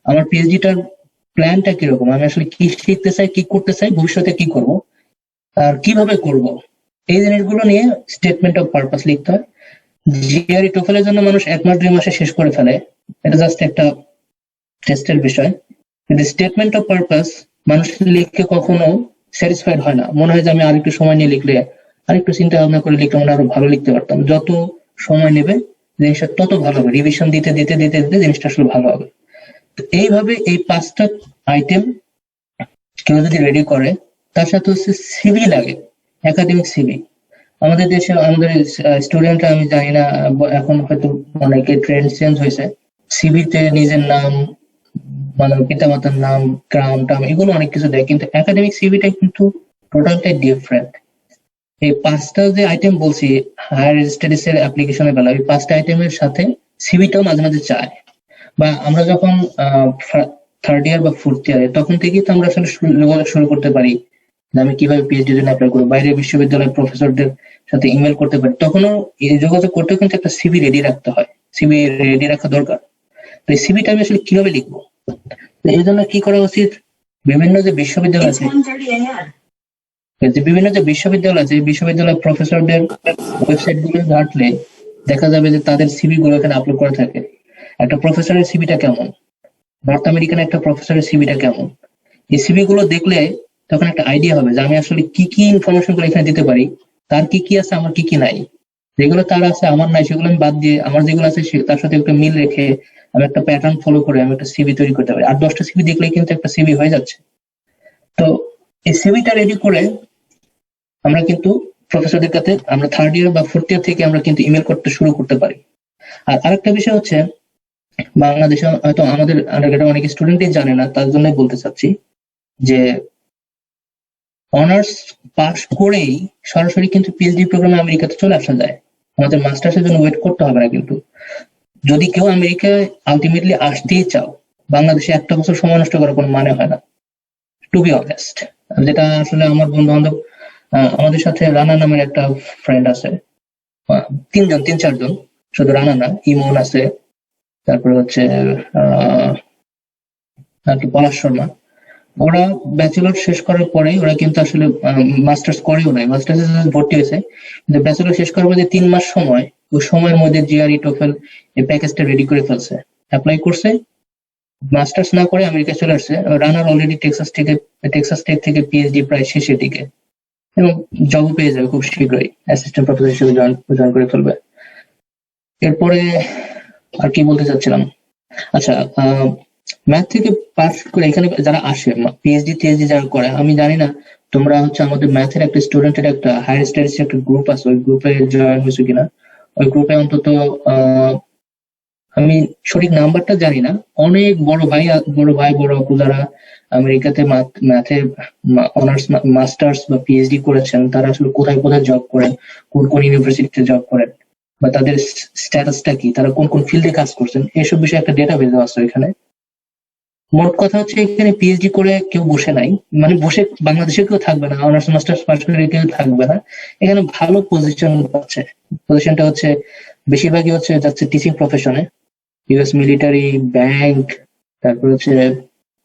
আমার পিএইচডিটার প্ল্যানটা কিরকম, আমি আসলে কি শিখতে চাই, কি করতে চাই, ভবিষ্যতে কি করব আর কিভাবে করব, এই জিনিসগুলো নিয়ে স্টেটমেন্ট অফ পারপাস লিখতে হয়। জিআরই টোফেলের জন্য মানুষ 1 মাস 2 মাসে শেষ করে ফেলে, এটা জাস্ট একটা টেস্টের বিষয়। কিন্তু স্টেটমেন্ট অফ পারপাস মানুষ লিখে কখনো স্যাটিসফাইড হয় না, মনে হয় যে আমি আরেকটু সময় নিয়ে লিখলে, আরেকটু চিন্তা ভাবনা করে লিখলে মনে আরো ভালো লিখতে পারতাম। যত সময় নেবে জিনিসটা তত ভালো হবে, রিভিশন দিতে দিতে দিতে দিতে জিনিসটা আসলে ভালো হবে। তো এইভাবে এই 5টা আইটেম কেউ যদি রেডি করে, তার সাথে হচ্ছে সিভি লাগে, একাডেমিক সিভি। আমাদের দেশে আমাদের স্টুডেন্টরা, আমি জানি না এখন হয়তো অনেকে ট্রেন্ড চেঞ্জ হয়েছে, সিভিতে নিজের নাম, মানে পিতামাতার নাম, গ্রাম টাম, এগুলো অনেক কিছু দেয়, কিন্তু একাডেমিক সিভিটা কিন্তু টোটালটাই ডিফারেন্ট। এই 5টা যে আইটেম বলছি হায়ার স্টাডিজ এর অ্যাপ্লিকেশনের বেলা, এই 5টা আইটেমের সাথে সিভিটাও মাঝে মাঝে চায়। বা আমরা যখন থার্ড ইয়ার বা ফোর্থ ইয়ারে, তখন থেকেই তো আমরা আসলে যোগাযোগ শুরু করতে পারি যে আমি কিভাবে পিএইচডি জন্য অ্যাপ্লাই করবো, বাইরের বিশ্ববিদ্যালয়ের প্রফেসরদের সাথে ইমেল করতে পারি, তখনও এই যোগাযোগ করতেও কিন্তু একটা সিভি রেডি রাখতে হয়, সিভি রেডি রাখা দরকার। তো এই সিভিটা আমি আসলে কিভাবে লিখবো, এই জন্য কি করা উচিত, বিভিন্ন যে বিশ্ববিদ্যালয় আছে, বিশ্ববিদ্যালয়ের প্রফেসরদের ওয়েবসাইট গুলো ঘাটলে দেখা যাবে যে তাদের সিভি গুলো এখানে আপলোড করা থাকে। একটা প্রফেসরের সিভিটা কেমন, নর্থ আমেরিকান একটা প্রফেসরের সিভিটা কেমন, এই সিভি গুলো দেখলে তখন একটা আইডিয়া হবে যে আমি আসলে কি কি ইনফরমেশন গুলো এখানে দিতে পারি, তার কি কি আছে আমার কি কি নাই, যেগুলো তার আছে আমার নাই সেগুলো আমি বাদ দিয়ে আমার যেগুলো আছে তার সাথে একটা মিল রেখে আমি একটা প্যাটার্ন ফলো করে আমি একটা সিভি তৈরি করতে পারি। আর 10টা সিভি দেখলেই কিন্তু একটা সিভি হয়ে যাচ্ছে। তো এই সিভিটা রেডি করে আমরা কিন্তু প্রফেসরদের কাছে আমরা 3rd ইয়ার বা 4th ইয়ার থেকে আমরা কিন্তু ইমেল করতে শুরু করতে পারি। আর আরেকটা বিষয় হচ্ছে, বাংলাদেশে হয়তো আমাদের আন্ডারগ্রেডে অনেক স্টুডেন্টই জানে না, তার জন্যই বলতে চাচ্ছি যে অনার্স পাস করেই সরাসরি কিন্তু পিএইচডি প্রোগ্রামে আমেরিকাতে চলে আসা যায়। আমাদের মাস্টার্সের জন্য ওয়েট করতে হবে না। কিন্তু যদি কেউ আমেরিকায় আলটিমেটলি আসতেই চাও, বাংলাদেশে একটা বছর সময় নষ্ট করার কোনো মানে হয় না, টু বি অনেস্ট। যেটা আসলে আমার বন্ধু বান্ধব, আমাদের সাথে রানা নামের একটা ফ্রেন্ড আছে, 3-4 জন, শুধু রানা না, ইমন আছে, তারপরে হচ্ছে পলাশ শর্মা। ওরা ব্যাচেলর শেষ করার পরে ওরা কিন্তু আসলে মাস্টার্স করেও নাই, মাস্টার্স ভর্তি হয়েছে, কিন্তু ব্যাচেলর শেষ করার পরে 3 মাস সময়, ওই সময়ের মধ্যে জিআরই টোফেল এই প্যাকেজটা রেডি করে ফেলছে, অ্যাপ্লাই করছে, মাস্টার্স না করে আমেরিকা চলে আসছে। রানার অলরেডি টেক্সাস টেক থেকে পিএইচডি প্রায় শেষের দিকে, এবং জব পেয়ে যাবে খুব শীঘ্রই, অ্যাসিস্ট্যান্ট প্রফেসর হিসেবে জয়েন করে ফেলবে। এরপরে আর কি বলতে চাচ্ছিলাম, আচ্ছা, ম্যাথ থেকে পাস করে এখানে যারা আসে পিএইচডি টিএইচডি যারা করে, আমি জানি না তোমরা হচ্ছে আমাদের ম্যাথের একটা স্টুডেন্টের একটা হায়ার স্টাডিজ একটা গ্রুপ আছে, ওই গ্রুপে জয়েন হয়েছে কিনা। ওই গ্রুপে অন্তত আমি সঠিক নাম্বারটা জানি না, অনেক বড় ভাই বড় আপু যারা আমেরিকাতে ম্যাথে অনার্স মাস্টার্স বা পিএইচডি করেছেন, তারা আসলে কোথায় কোথায় জব করেন, কোন কোন ইউনিভার্সিটিতে জব করেন, বা তাদের স্ট্যাটাসটা কি, তারা কোন কোন ফিল্ডে কাজ করছেন, এসব বিষয়ে একটা ডেটাবেস আছে এখানে। মোট কথা হচ্ছে এখানে পিএইচডি করে কেউ বসে নাই, মানে বসে বাংলাদেশে কেউ থাকবে না, অনার্স মাস্টার্স পাস করে কেউ থাকবে না, এখানে ভালো পজিশন পাচ্ছে। পজিশনটা হচ্ছে বেশিরভাগই হচ্ছে যাচ্ছে টিচিং প্রফেশনে, ইউএস মিলিটারি, ব্যাংক, তারপর হচ্ছে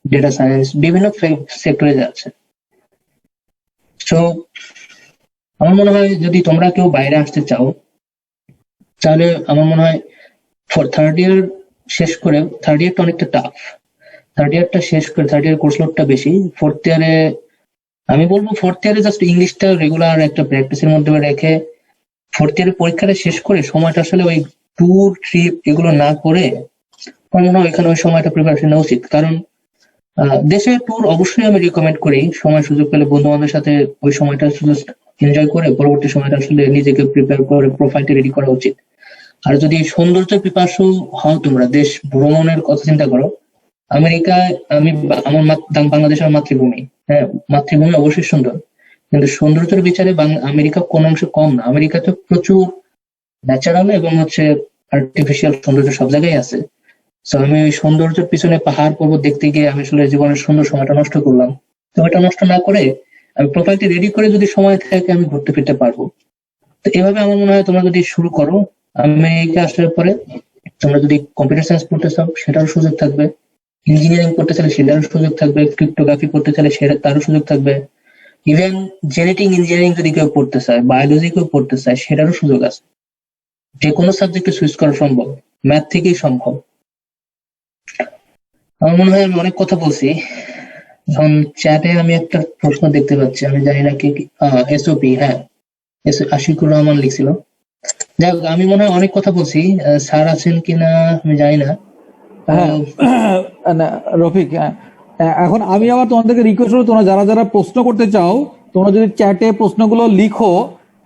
ডেটা সায়েন্স, বিভিন্ন সেক্টরে যাচ্ছে। তো আমার মনে হয় যদি তোমরা কেউ বাইরে আসতে চাও, তাহলে আমার মনে হয় 3rd ইয়ার শেষ করে, 3rd ইয়ারটা অনেকটা টাফ, 3rd ইয়ারটা শেষ করে 3rd ইয়ার কোর্স লোডটা বেশি। 4th ইয়ারে আমি বলবো 4th ইয়ারে জাস্ট ইংলিশটা রেগুলার একটা প্র্যাকটিসের মধ্যে রেখে 4th ইয়ারের পরীক্ষাটা শেষ করে সময়টা আসলে ওই ট্যুর ট্রিপ এগুলো না করে আমার মনে হয় এখানে ওই সময়টা প্রিপারেশন নেওয়া উচিত। কারণ দেশে ট্যুর অবশ্যই আমি রিকমেন্ড করি, সময় সুযোগ পেলে বন্ধু বান্ধবের সাথে ওই সময়টা শুধু এনজয় করে পরবর্তী সময়টা আসলে নিজেকে প্রিপেয়ার করে প্রোফাইলটা রেডি করা উচিত। আর যদি সৌন্দর্য পিপাসু হও, তোমরা দেশ ভ্রমণের কথা চিন্তা করো, আমেরিকায় আমার বাংলাদেশ আমার মাতৃভূমি, হ্যাঁ মাতৃভূমি অবশ্যই সুন্দর, কিন্তু সৌন্দর্যের বিচারে আমেরিকা কোন অংশে কম না। আমেরিকাতে প্রচুর ন্যাচারাল এবং হচ্ছে আর্টিফিশিয়াল সৌন্দর্য সব জায়গায় আছে। তো আমি ওই সৌন্দর্যের পিছনে পাহাড় পর্বত দেখতে গিয়ে আমি আসলে জীবনের সুন্দর সময়টা নষ্ট করলাম। তো এটা নষ্ট না করে আমি প্রোফাইলটি রেডি করে যদি সময় থাকে আমি ঘুরতে ফিরতে পারবো। তো এভাবে আমার মনে হয় তোমরা যদি শুরু করো, আমেরিকা আসার পরে তোমরা যদি কম্পিউটার সায়েন্স পড়তে চাও সেটারও সুযোগ থাকবে, ইঞ্জিনিয়ারিং করতে চাইলে সেটারও সুযোগ থাকবে, ক্রিপ্টোগ্রাফি করতে চাইলে তারও সুযোগ থাকবে, ইভেন জেনেটিক ইঞ্জিনিয়ারিং যদি কেউ পড়তে চায়, বায়োলজি কেউ পড়তে চায় সেটারও সুযোগ আছে। যে কোনো সাবজেক্টে সুইচ করা সম্ভব, ম্যাথ থেকেই সম্ভব। আমার মনে হয় আমি অনেক কথা বলছি। এখন চ্যাটে আমি একটা প্রশ্ন দেখতে পাচ্ছি, আমি জানি না কি এসওপি, হ্যাঁ আশিকুর রহমান লিখছিল। যাই হোক, আমি মনে হয় অনেক কথা বলছি, স্যার আছেন কিনা আমি জানি না। হ্যাঁ না, রফিক, এখন আমি আবার তোমাদেরকে রিকোয়েস্ট করবো, তোমরা যারা যারা প্রশ্ন করতে চাও তোমরা যদি চ্যাটে প্রশ্নগুলো লিখো,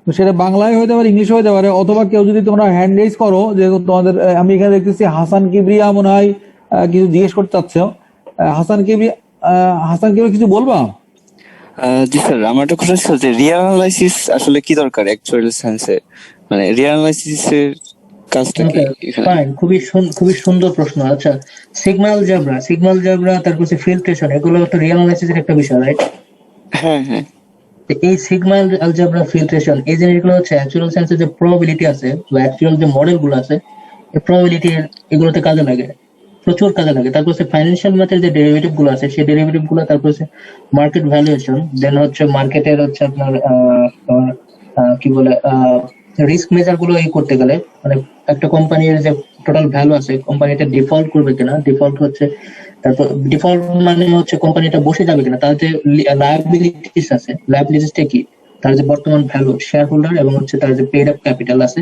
সেটা বাংলায় হতে পারে, ইংলিশে হতে পারে, অথবা কেউ যদি তোমরা হ্যান্ড রেজ করো, যে তোমাদের আমি এখানে দেখতেছি হাসান কিবরিয়া মনে হয় কিছু জিজ্ঞেস করতে চাচ্ছ। হাসান কিবরিয়া কিছু বলবা? জি স্যার, আমার একটা কথা ছিল যে রিয়াল অ্যানালাইসিস আসলে কি দরকার অ্যাকচুয়াল সেন্সে, মানে রিয়াল অ্যানালাইসিসের কাজটা কি এখানে? ফাইন, খুবই সুন্দর প্রশ্ন। আচ্ছা, সিগমাল জাবরা তারপর ফিল্ট্রেশন, এগুলো তো রিয়াল অ্যানালাইসিসের একটা বিষয়, রাইট? হ্যাঁ হ্যাঁ। এই সিগমাল আলজেব্রা, ফিল্ট্রেশন, এই জিনিসগুলো হচ্ছে অ্যাকচুয়াল সেন্সে যে প্রবাবিলিটি আছে বা অ্যাকচুয়াল যে মডেল গুলো আছে, এই প্রবাবিলিটি এগুলোতে কাজে লাগে, প্রচুর কাজে লাগে। তারপর ফাইন্যান্সিয়াল ম্যাথের যে ডেরিভেটিভ গুলো আছে সেই ডেরিভেটিভ গুলো, তারপর মার্কেট ভ্যালুয়েশন, দেন হচ্ছে মার্কেটের হচ্ছে আপনার কি বলে রিস্ক মেজার গুলো করতে গেলে, মানে একটা কোম্পানির যে টোটাল ভ্যালু আছে, কোম্পানিটা ডিফল্ট করবে কিনা, ডিফল্ট হচ্ছে তারপর ডিফল্ট মানে হচ্ছে কোম্পানিটা বসে যাবে কিনা, তার যে লায়াবিলিটিস আছে, লায়াবিলিটিসটা কি, তার যে বর্তমান ভ্যালু, শেয়ার হোল্ডার এবং হচ্ছে তার যে পেড আপ ক্যাপিটাল আছে,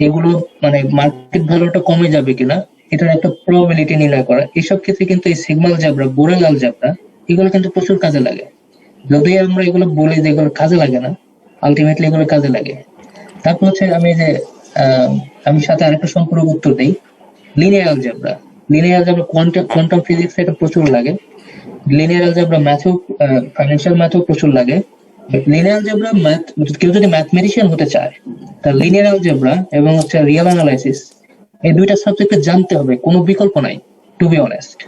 এগুলো মানে মার্কেট ভ্যালুটা কমে যাবে কিনা এটার একটা প্রবাবিলিটি নির্ণয় করা। এইসব ক্ষেত্রে কিন্তু এই সিগমা অ্যালজেব্রা, বোরেল অ্যালজেব্রা এগুলো কিন্তু প্রচুর কাজে লাগে। যদি আমরা এগুলো বলি যে এগুলো কাজে লাগে না, আলটিমেটলি এগুলো কাজে লাগে। তারপর হচ্ছে আমি সাথে আরেকটা সম্পূরক উত্তর দিই, linear algebra. Linear algebra quantum physics এটা প্রচুর লাগে, লিনিয়ার অ্যালজেব্রা ম্যাথও, ফাইন্যান্সিয়াল ম্যাথও প্রচুর লাগে। লিনিয়ার অ্যালজেব্রা ম্যাথ, কেউ যদি ম্যাথমেটিশিয়ান হতে চায় তার লিনিয়ার অ্যালজেব্রা এবং হচ্ছে রিয়াল অ্যানালাইসিস এই দুইটা সাবজেক্টে জানতে হবে, কোনো বিকল্প নাই to be honest.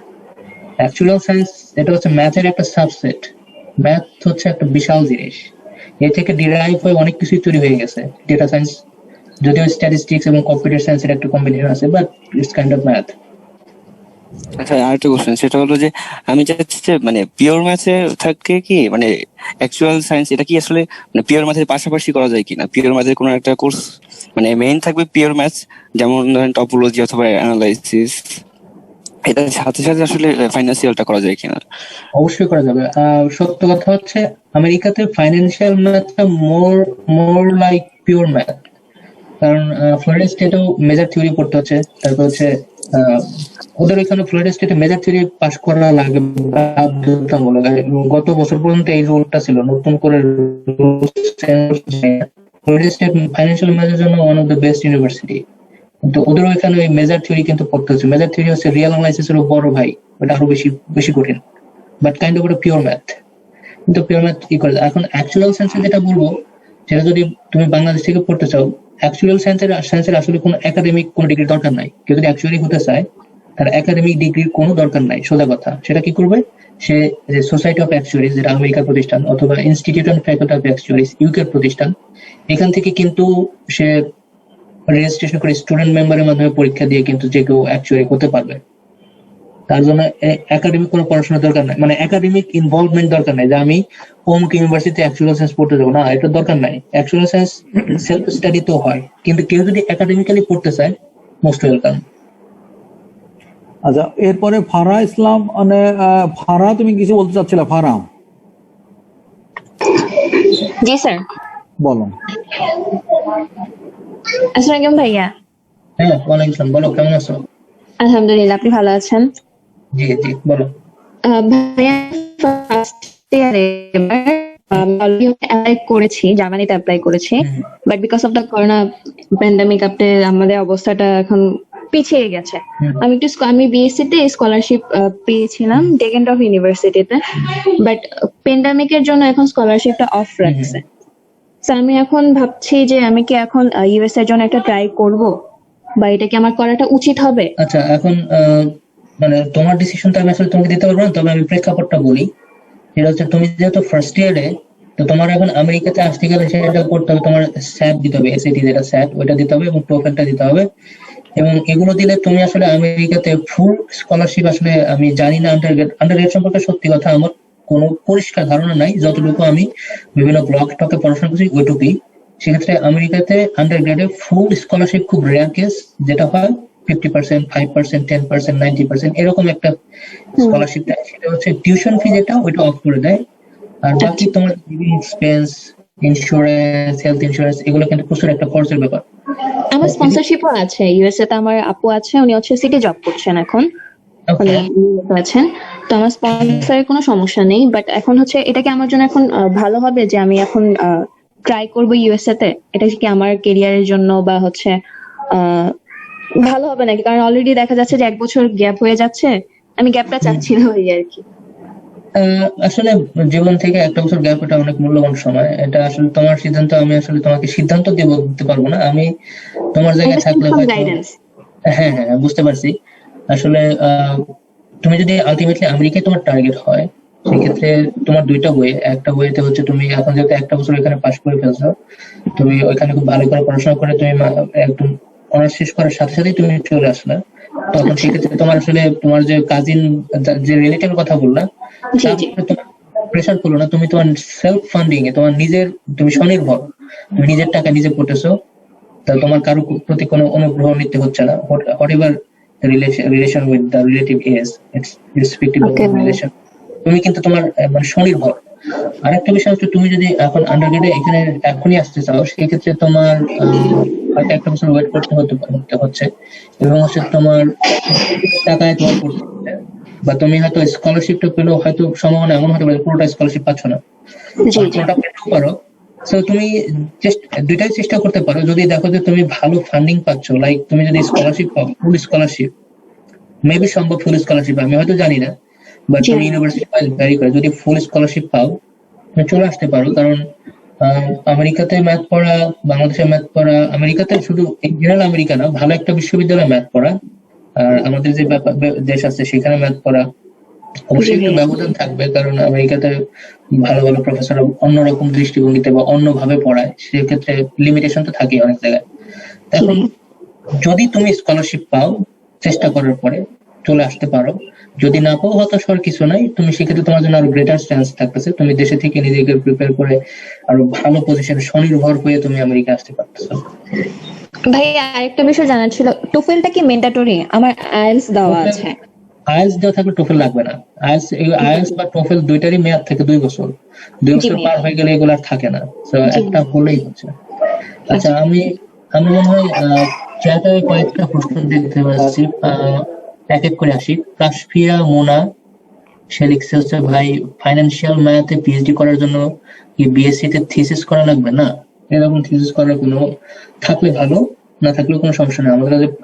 Actual science এটা হচ্ছে ম্যাথের একটা সাবসেট, ম্যাথ হচ্ছে একটা বিশাল জিনিস, এ থেকে ডিরাইভ হয়ে অনেক কিছুই তৈরি হয়ে গেছে। ডেটা সায়েন্স যদিও স্ট্যাটিস্টিক্স এবং কম্পিউটার সায়েন্সের একটা কম্বিনেশন আছে, but it's kind of math. আচ্ছা, আরেকটা কোশ্চেন, সেটা হলো যে আমি চাচ্ছি যে মানে পিওর ম্যাথে থাকে কি মানে অ্যাকচুয়াল সায়েন্স, এটা কি আসলে মানে পিওর ম্যাথের পাশাপাশি করা যায় কিনা? পিওর ম্যাথের কোনো একটা কোর্স মানে মেইন থাকবে পিওর ম্যাথ, যেমন ধরেন টপোলজি অথবা অ্যানালাইসিস, এটার সাথে সাথে আসলে ফাইন্যান্সিয়ালটা করা যায় কিনা? অবশ্যই করা যাবে। সত্য কথা হচ্ছে আমেরিকাতে ফাইন্যান্সিয়াল ম্যাথটা মোর লাইক পিওর ম্যাথ, কারণ ফ্লোরিডা স্টেটেও মেজর থিওরি পড়তে হচ্ছে। তারপর হচ্ছে ওদের ওইখানে ফ্লোরিডা স্টেটে মেজর থিওরি পাস করা লাগে বাধ্যতামূলক। গত বছর পর্যন্ত এই রুলটা ছিল, নতুন করে ফ্লোরিডা স্টেট ফাইন্যান্সিয়াল ম্যাথের জন্য one of the best university, কিন্তু ওদের ওইখানে ওই মেজর থিওরি কিন্তু পড়তে হচ্ছে। মেজর থিওরি হচ্ছে রিয়েল অ্যানালাইসিস এর বড় ভাই, ওটা আরো বেশি বেশি কঠিন, বাট কাইন্ড অফ ওটা পিওর ম্যাথ। কিন্তু পিওর ম্যাথ কি করে এখন অ্যাকচুয়াল সায়েন্সে যেটা বলবো, সেটা যদি তুমি বাংলাদেশ থেকে পড়তে চাও, অ্যাকচুয়াল সায়েন্সের আসলে কোনো একাডেমিক কোনো ডিগ্রি দরকার নাই। কেউ যদি অ্যাকচুয়ালি হতে চায় তার একাডেমিক ডিগ্রির কোনো দরকার নাই, সোজা কথা। সেটা কি করবে, সে যে সোসাইটি অফ অ্যাকচুয়ারিজ, যেটা আমেরিকার প্রতিষ্ঠান, অথবা ইনস্টিটিউট অ্যান্ড ফ্যাকাল্টি অফ অ্যাকচুয়ারিজ ইউকের প্রতিষ্ঠান, এখান থেকে কিন্তু সে রেজিস্ট্রেশন করে স্টুডেন্ট মেম্বারের মাধ্যমে পরীক্ষা দিয়ে কিন্তু যে কেউ অ্যাকচুয়ারি হতে পারবে। তার জন্য একাডেমিক কোনো পড়াশোনা দরকার নাই, মানে একাডেমিক ইনভলভমেন্ট দরকার নাই যে আমি অমুক ইউনিভার্সিটিতে অ্যাকচুয়াল সায়েন্স পড়তে যাবো, না, এটা দরকার নাই। অ্যাকচুয়াল সায়েন্স সেলফ স্টাডি তো হয়, কিন্তু কেউ যদি একাডেমিক্যালি পড়তে চায়, মোস্ট ওয়েলকাম। আচ্ছা, এরপরে ফারা ইসলাম, মানে ফারা তুমি কিছু বলতে চাচ্ছিলা? ফারা, জি স্যার। বলো। আসসালামু আলাইকুম ভাইয়া। হ্যাঁ, ওয়ালাইকুম আসসালাম। বলো, কেমন আছো? আলহামদুলিল্লাহ, আপনি ভালো আছেন? জি জি, বলো। ভাইয়া, ফার্স্ট ইয়ারে অলরেডি অ্যাপ্লাই করেছি, জার্মানিতে অ্যাপ্লাই করেছি, but because of the corona pandemic আমাদের অবস্থাটা এখন পিছিয়ে গেছে। আমি বিএসসি তে স্কলারশিপ পেয়েছিলাম ডেকেনডর্ফ ইউনিভার্সিটিতে, বাট প্যান্ডামিকের জন্য এখন স্কলারশিপটা অফ রাখছে। তো আমি এখন ভাবছি যে আমি কি এখন ইউএস এর জন্য একটা ট্রাই করব, বা এটা কি আমার করাটা উচিত হবে? আচ্ছা, এখন মানে তোমার ডিসিশনটা আমি আসলে তোমাকে দিতে পারবো না, তবে আমি প্রেক্ষাপটটা বলি। সেটা হচ্ছে তুমি যেহেতু ফার্স্ট ইয়ারে, তো তোমার এখন আমেরিকাতে আসতে গেলে সেটা করতে হবে, তোমার স্যাট দিতে হবে, এসএটি যেটা স্যাট ওইটা দিতে হবে এবং টোফেলটা দিতে হবে। এবং এগুলো দিলে তুমি আসলে আমেরিকাতে ফুল স্কলারশিপ, আসলে আমি জানি না আন্ডারগ্রেড সম্পর্কে, সত্যি কথা আমার কোনো পরিষ্কার ধারণা নাই, যতটুকু আমি বিভিন্ন ব্লগ টকে পড়াশোনা করছি ওইটুকুই। সেক্ষেত্রে আমেরিকাতে আন্ডারগ্রেডে ফুল স্কলারশিপ খুব রেয়ার কেস, যেটা হয় 50%, 5%, 10%, 90% এরকম একটা স্কলারশিপ দেয়। সেটা হচ্ছে টিউশন ফি, যেটা ওইটা অফ করে দেয়। আর বাকি তোমার living expense, insurance, health insurance, এগুলো কিন্তু প্রচুর একটা খরচের ব্যাপার। আমার স্পন্সরশিপও আছে, ইউএসএ তে আমার আপু আছে, উনি হচ্ছে সিটি জব করছেন এখন, মানে আছেন। তো আমার স্পন্সরের কোনো সমস্যা নেই, বাট এখন হচ্ছে এটা কি আমার জন্য এখন ভালো হবে যে আমি এখন ট্রাই করব ইউএসএ তে? এটা কি আমার কেরিয়ারের জন্য বা হচ্ছে ভালো হবে নাকি? কারণ অলরেডি দেখা যাচ্ছে যে 1 বছর গ্যাপ হয়ে যাচ্ছে, আমি গ্যাপটা চাচ্ছি না ওই আর কি। আসলে জীবন থেকে 1 বছর গ্যাপ, এটা অনেক মূল্যবান সময়। এটা আসলে তোমার সিদ্ধান্ত, আমি আসলে তোমাকে সিদ্ধান্ত দিতে পারবো না। আমি তোমার জায়গায় থাকলে হয়তো, হ্যাঁ হ্যাঁ বুঝতে পারছি। আসলে তুমি যদি আলটিমেটলি আমেরিকায় তোমার টার্গেট হয়, সেক্ষেত্রে তোমার দুইটা ওয়ে। একটা ওয়েতে হচ্ছে তুমি এখন যেহেতু 1 বছর এখানে পাস করে ফেলছো, তুমি ওইখানে খুব ভালো করে পড়াশোনা করে তুমি একদম অনার্স শেষ করার সাথে সাথেই তুমি চলে আসলে, তখন সেক্ষেত্রে তোমার আসলে তোমার যে কাজিন, যে রিলেটিভের কথা বললাম, প্রেশার করলো না, তুমি তোমার সেলফ ফান্ডিং এ তোমার নিজের, তুমি স্বনির্ভর, তুমি নিজের টাকা নিজে পড়তেছো, তাহলে তোমার কারো প্রতি কোনো অনুগ্রহ নিতে হচ্ছে না। Whatever relation with the relative age, its respective Okay, ভাই। রিলেশন, তুমি কিন্তু তোমার মানে স্বনির্ভর। আরেকটা বিষয় হচ্ছে তুমি যদি এখন আন্ডারগ্রেডে এখানে এখনই আসতে চাও, সেক্ষেত্রে তোমার হয়তো একটা বছর ওয়েট করতে হচ্ছে, এবং হচ্ছে তোমার টাকায় তোমার পড়তে হচ্ছে। বা তুমি হয়তো স্কলারশিপটা পেলেও হয়তো সম্ভাবনা এমন হতে পারে পুরোটা স্কলারশিপ পাচ্ছ না, জি জি পুরোটা পেতেও পারো। সো তুমি দুইটাই চেষ্টা করতে পারো। যদি দেখো যে তুমি ভালো ফান্ডিং পাচ্ছ, লাইক তুমি যদি স্কলারশিপ পাও, ফুল স্কলারশিপ, মেবি সম্ভব ফুল স্কলারশিপ, আমি হয়তো জানি না, বাট জি। তুমি ইউনিভার্সিটি ওয়াইজ ভ্যারি করে যদি ফুল স্কলারশিপ পাও তুমি চলে আসতে পারো। কারণ আমেরিকাতে ম্যাথ পড়া, বাংলাদেশে ম্যাথ পড়া, আমেরিকাতে শুধু জেনারেল আমেরিকা না, ভালো একটা বিশ্ববিদ্যালয়ে ম্যাথ পড়া, আর আমাদের যে দেশ আছে সেখানে ম্যাথ পড়া অবশ্যই একটু ব্যবধান থাকবে, কারণ আমেরিকাতে ভালো ভালো প্রফেসর অন্যরকম দৃষ্টিভঙ্গিতে বা অন্যভাবে পড়ায়, সেক্ষেত্রে লিমিটেশন তো থাকে অনেক জায়গায়। এখন যদি তুমি স্কলারশিপ পাও, চেষ্টা করার পরে চলে আসতে পারো। যদি না পাও, হতাশ হওয়ার কিছু নাই, তুমি সেক্ষেত্রে তোমার জন্য আরো গ্রেটার চান্স থাকতেছে, তুমি দেশে থেকে নিজেকে প্রিপেয়ার করে আরো ভালো পজিশনে স্বনির্ভর হয়ে তুমি আমেরিকা আসতে পারতেছো। ভাই আরেকটা বিষয় জানার ছিল, টোফেলটা কি ম্যান্ডেটরি? আমার আইএলটিএস দেওয়া আছে। আইএলটিএস দেওয়া থাকলে টোফেল লাগবে না। আইএলটিএস বা টোফেল দুইটারই মেয়াদ থাকে 2 বছর। 2 জি বছর ভাই। পার হয়ে গেলে এগুলো আর থাকে না, তো জি। একটা হলেই হচ্ছে। আচ্ছা, আমি আমি মনে হয় চ্যাটে কয়েকটা প্রশ্ন দেখতে পাচ্ছি, এক এক করে আসি। কাশফিয়া মোনা, সে লিখছে হচ্ছে, ভাই ফাইন্যান্সিয়াল ম্যাথে পিএইচডি করার জন্য কি বিএসসি তে থিসিস করা লাগবে? না, এরকম থিসিস করার কোনো, থাকলে ভালো, না থাকলেও কোনো সমস্যা নেই।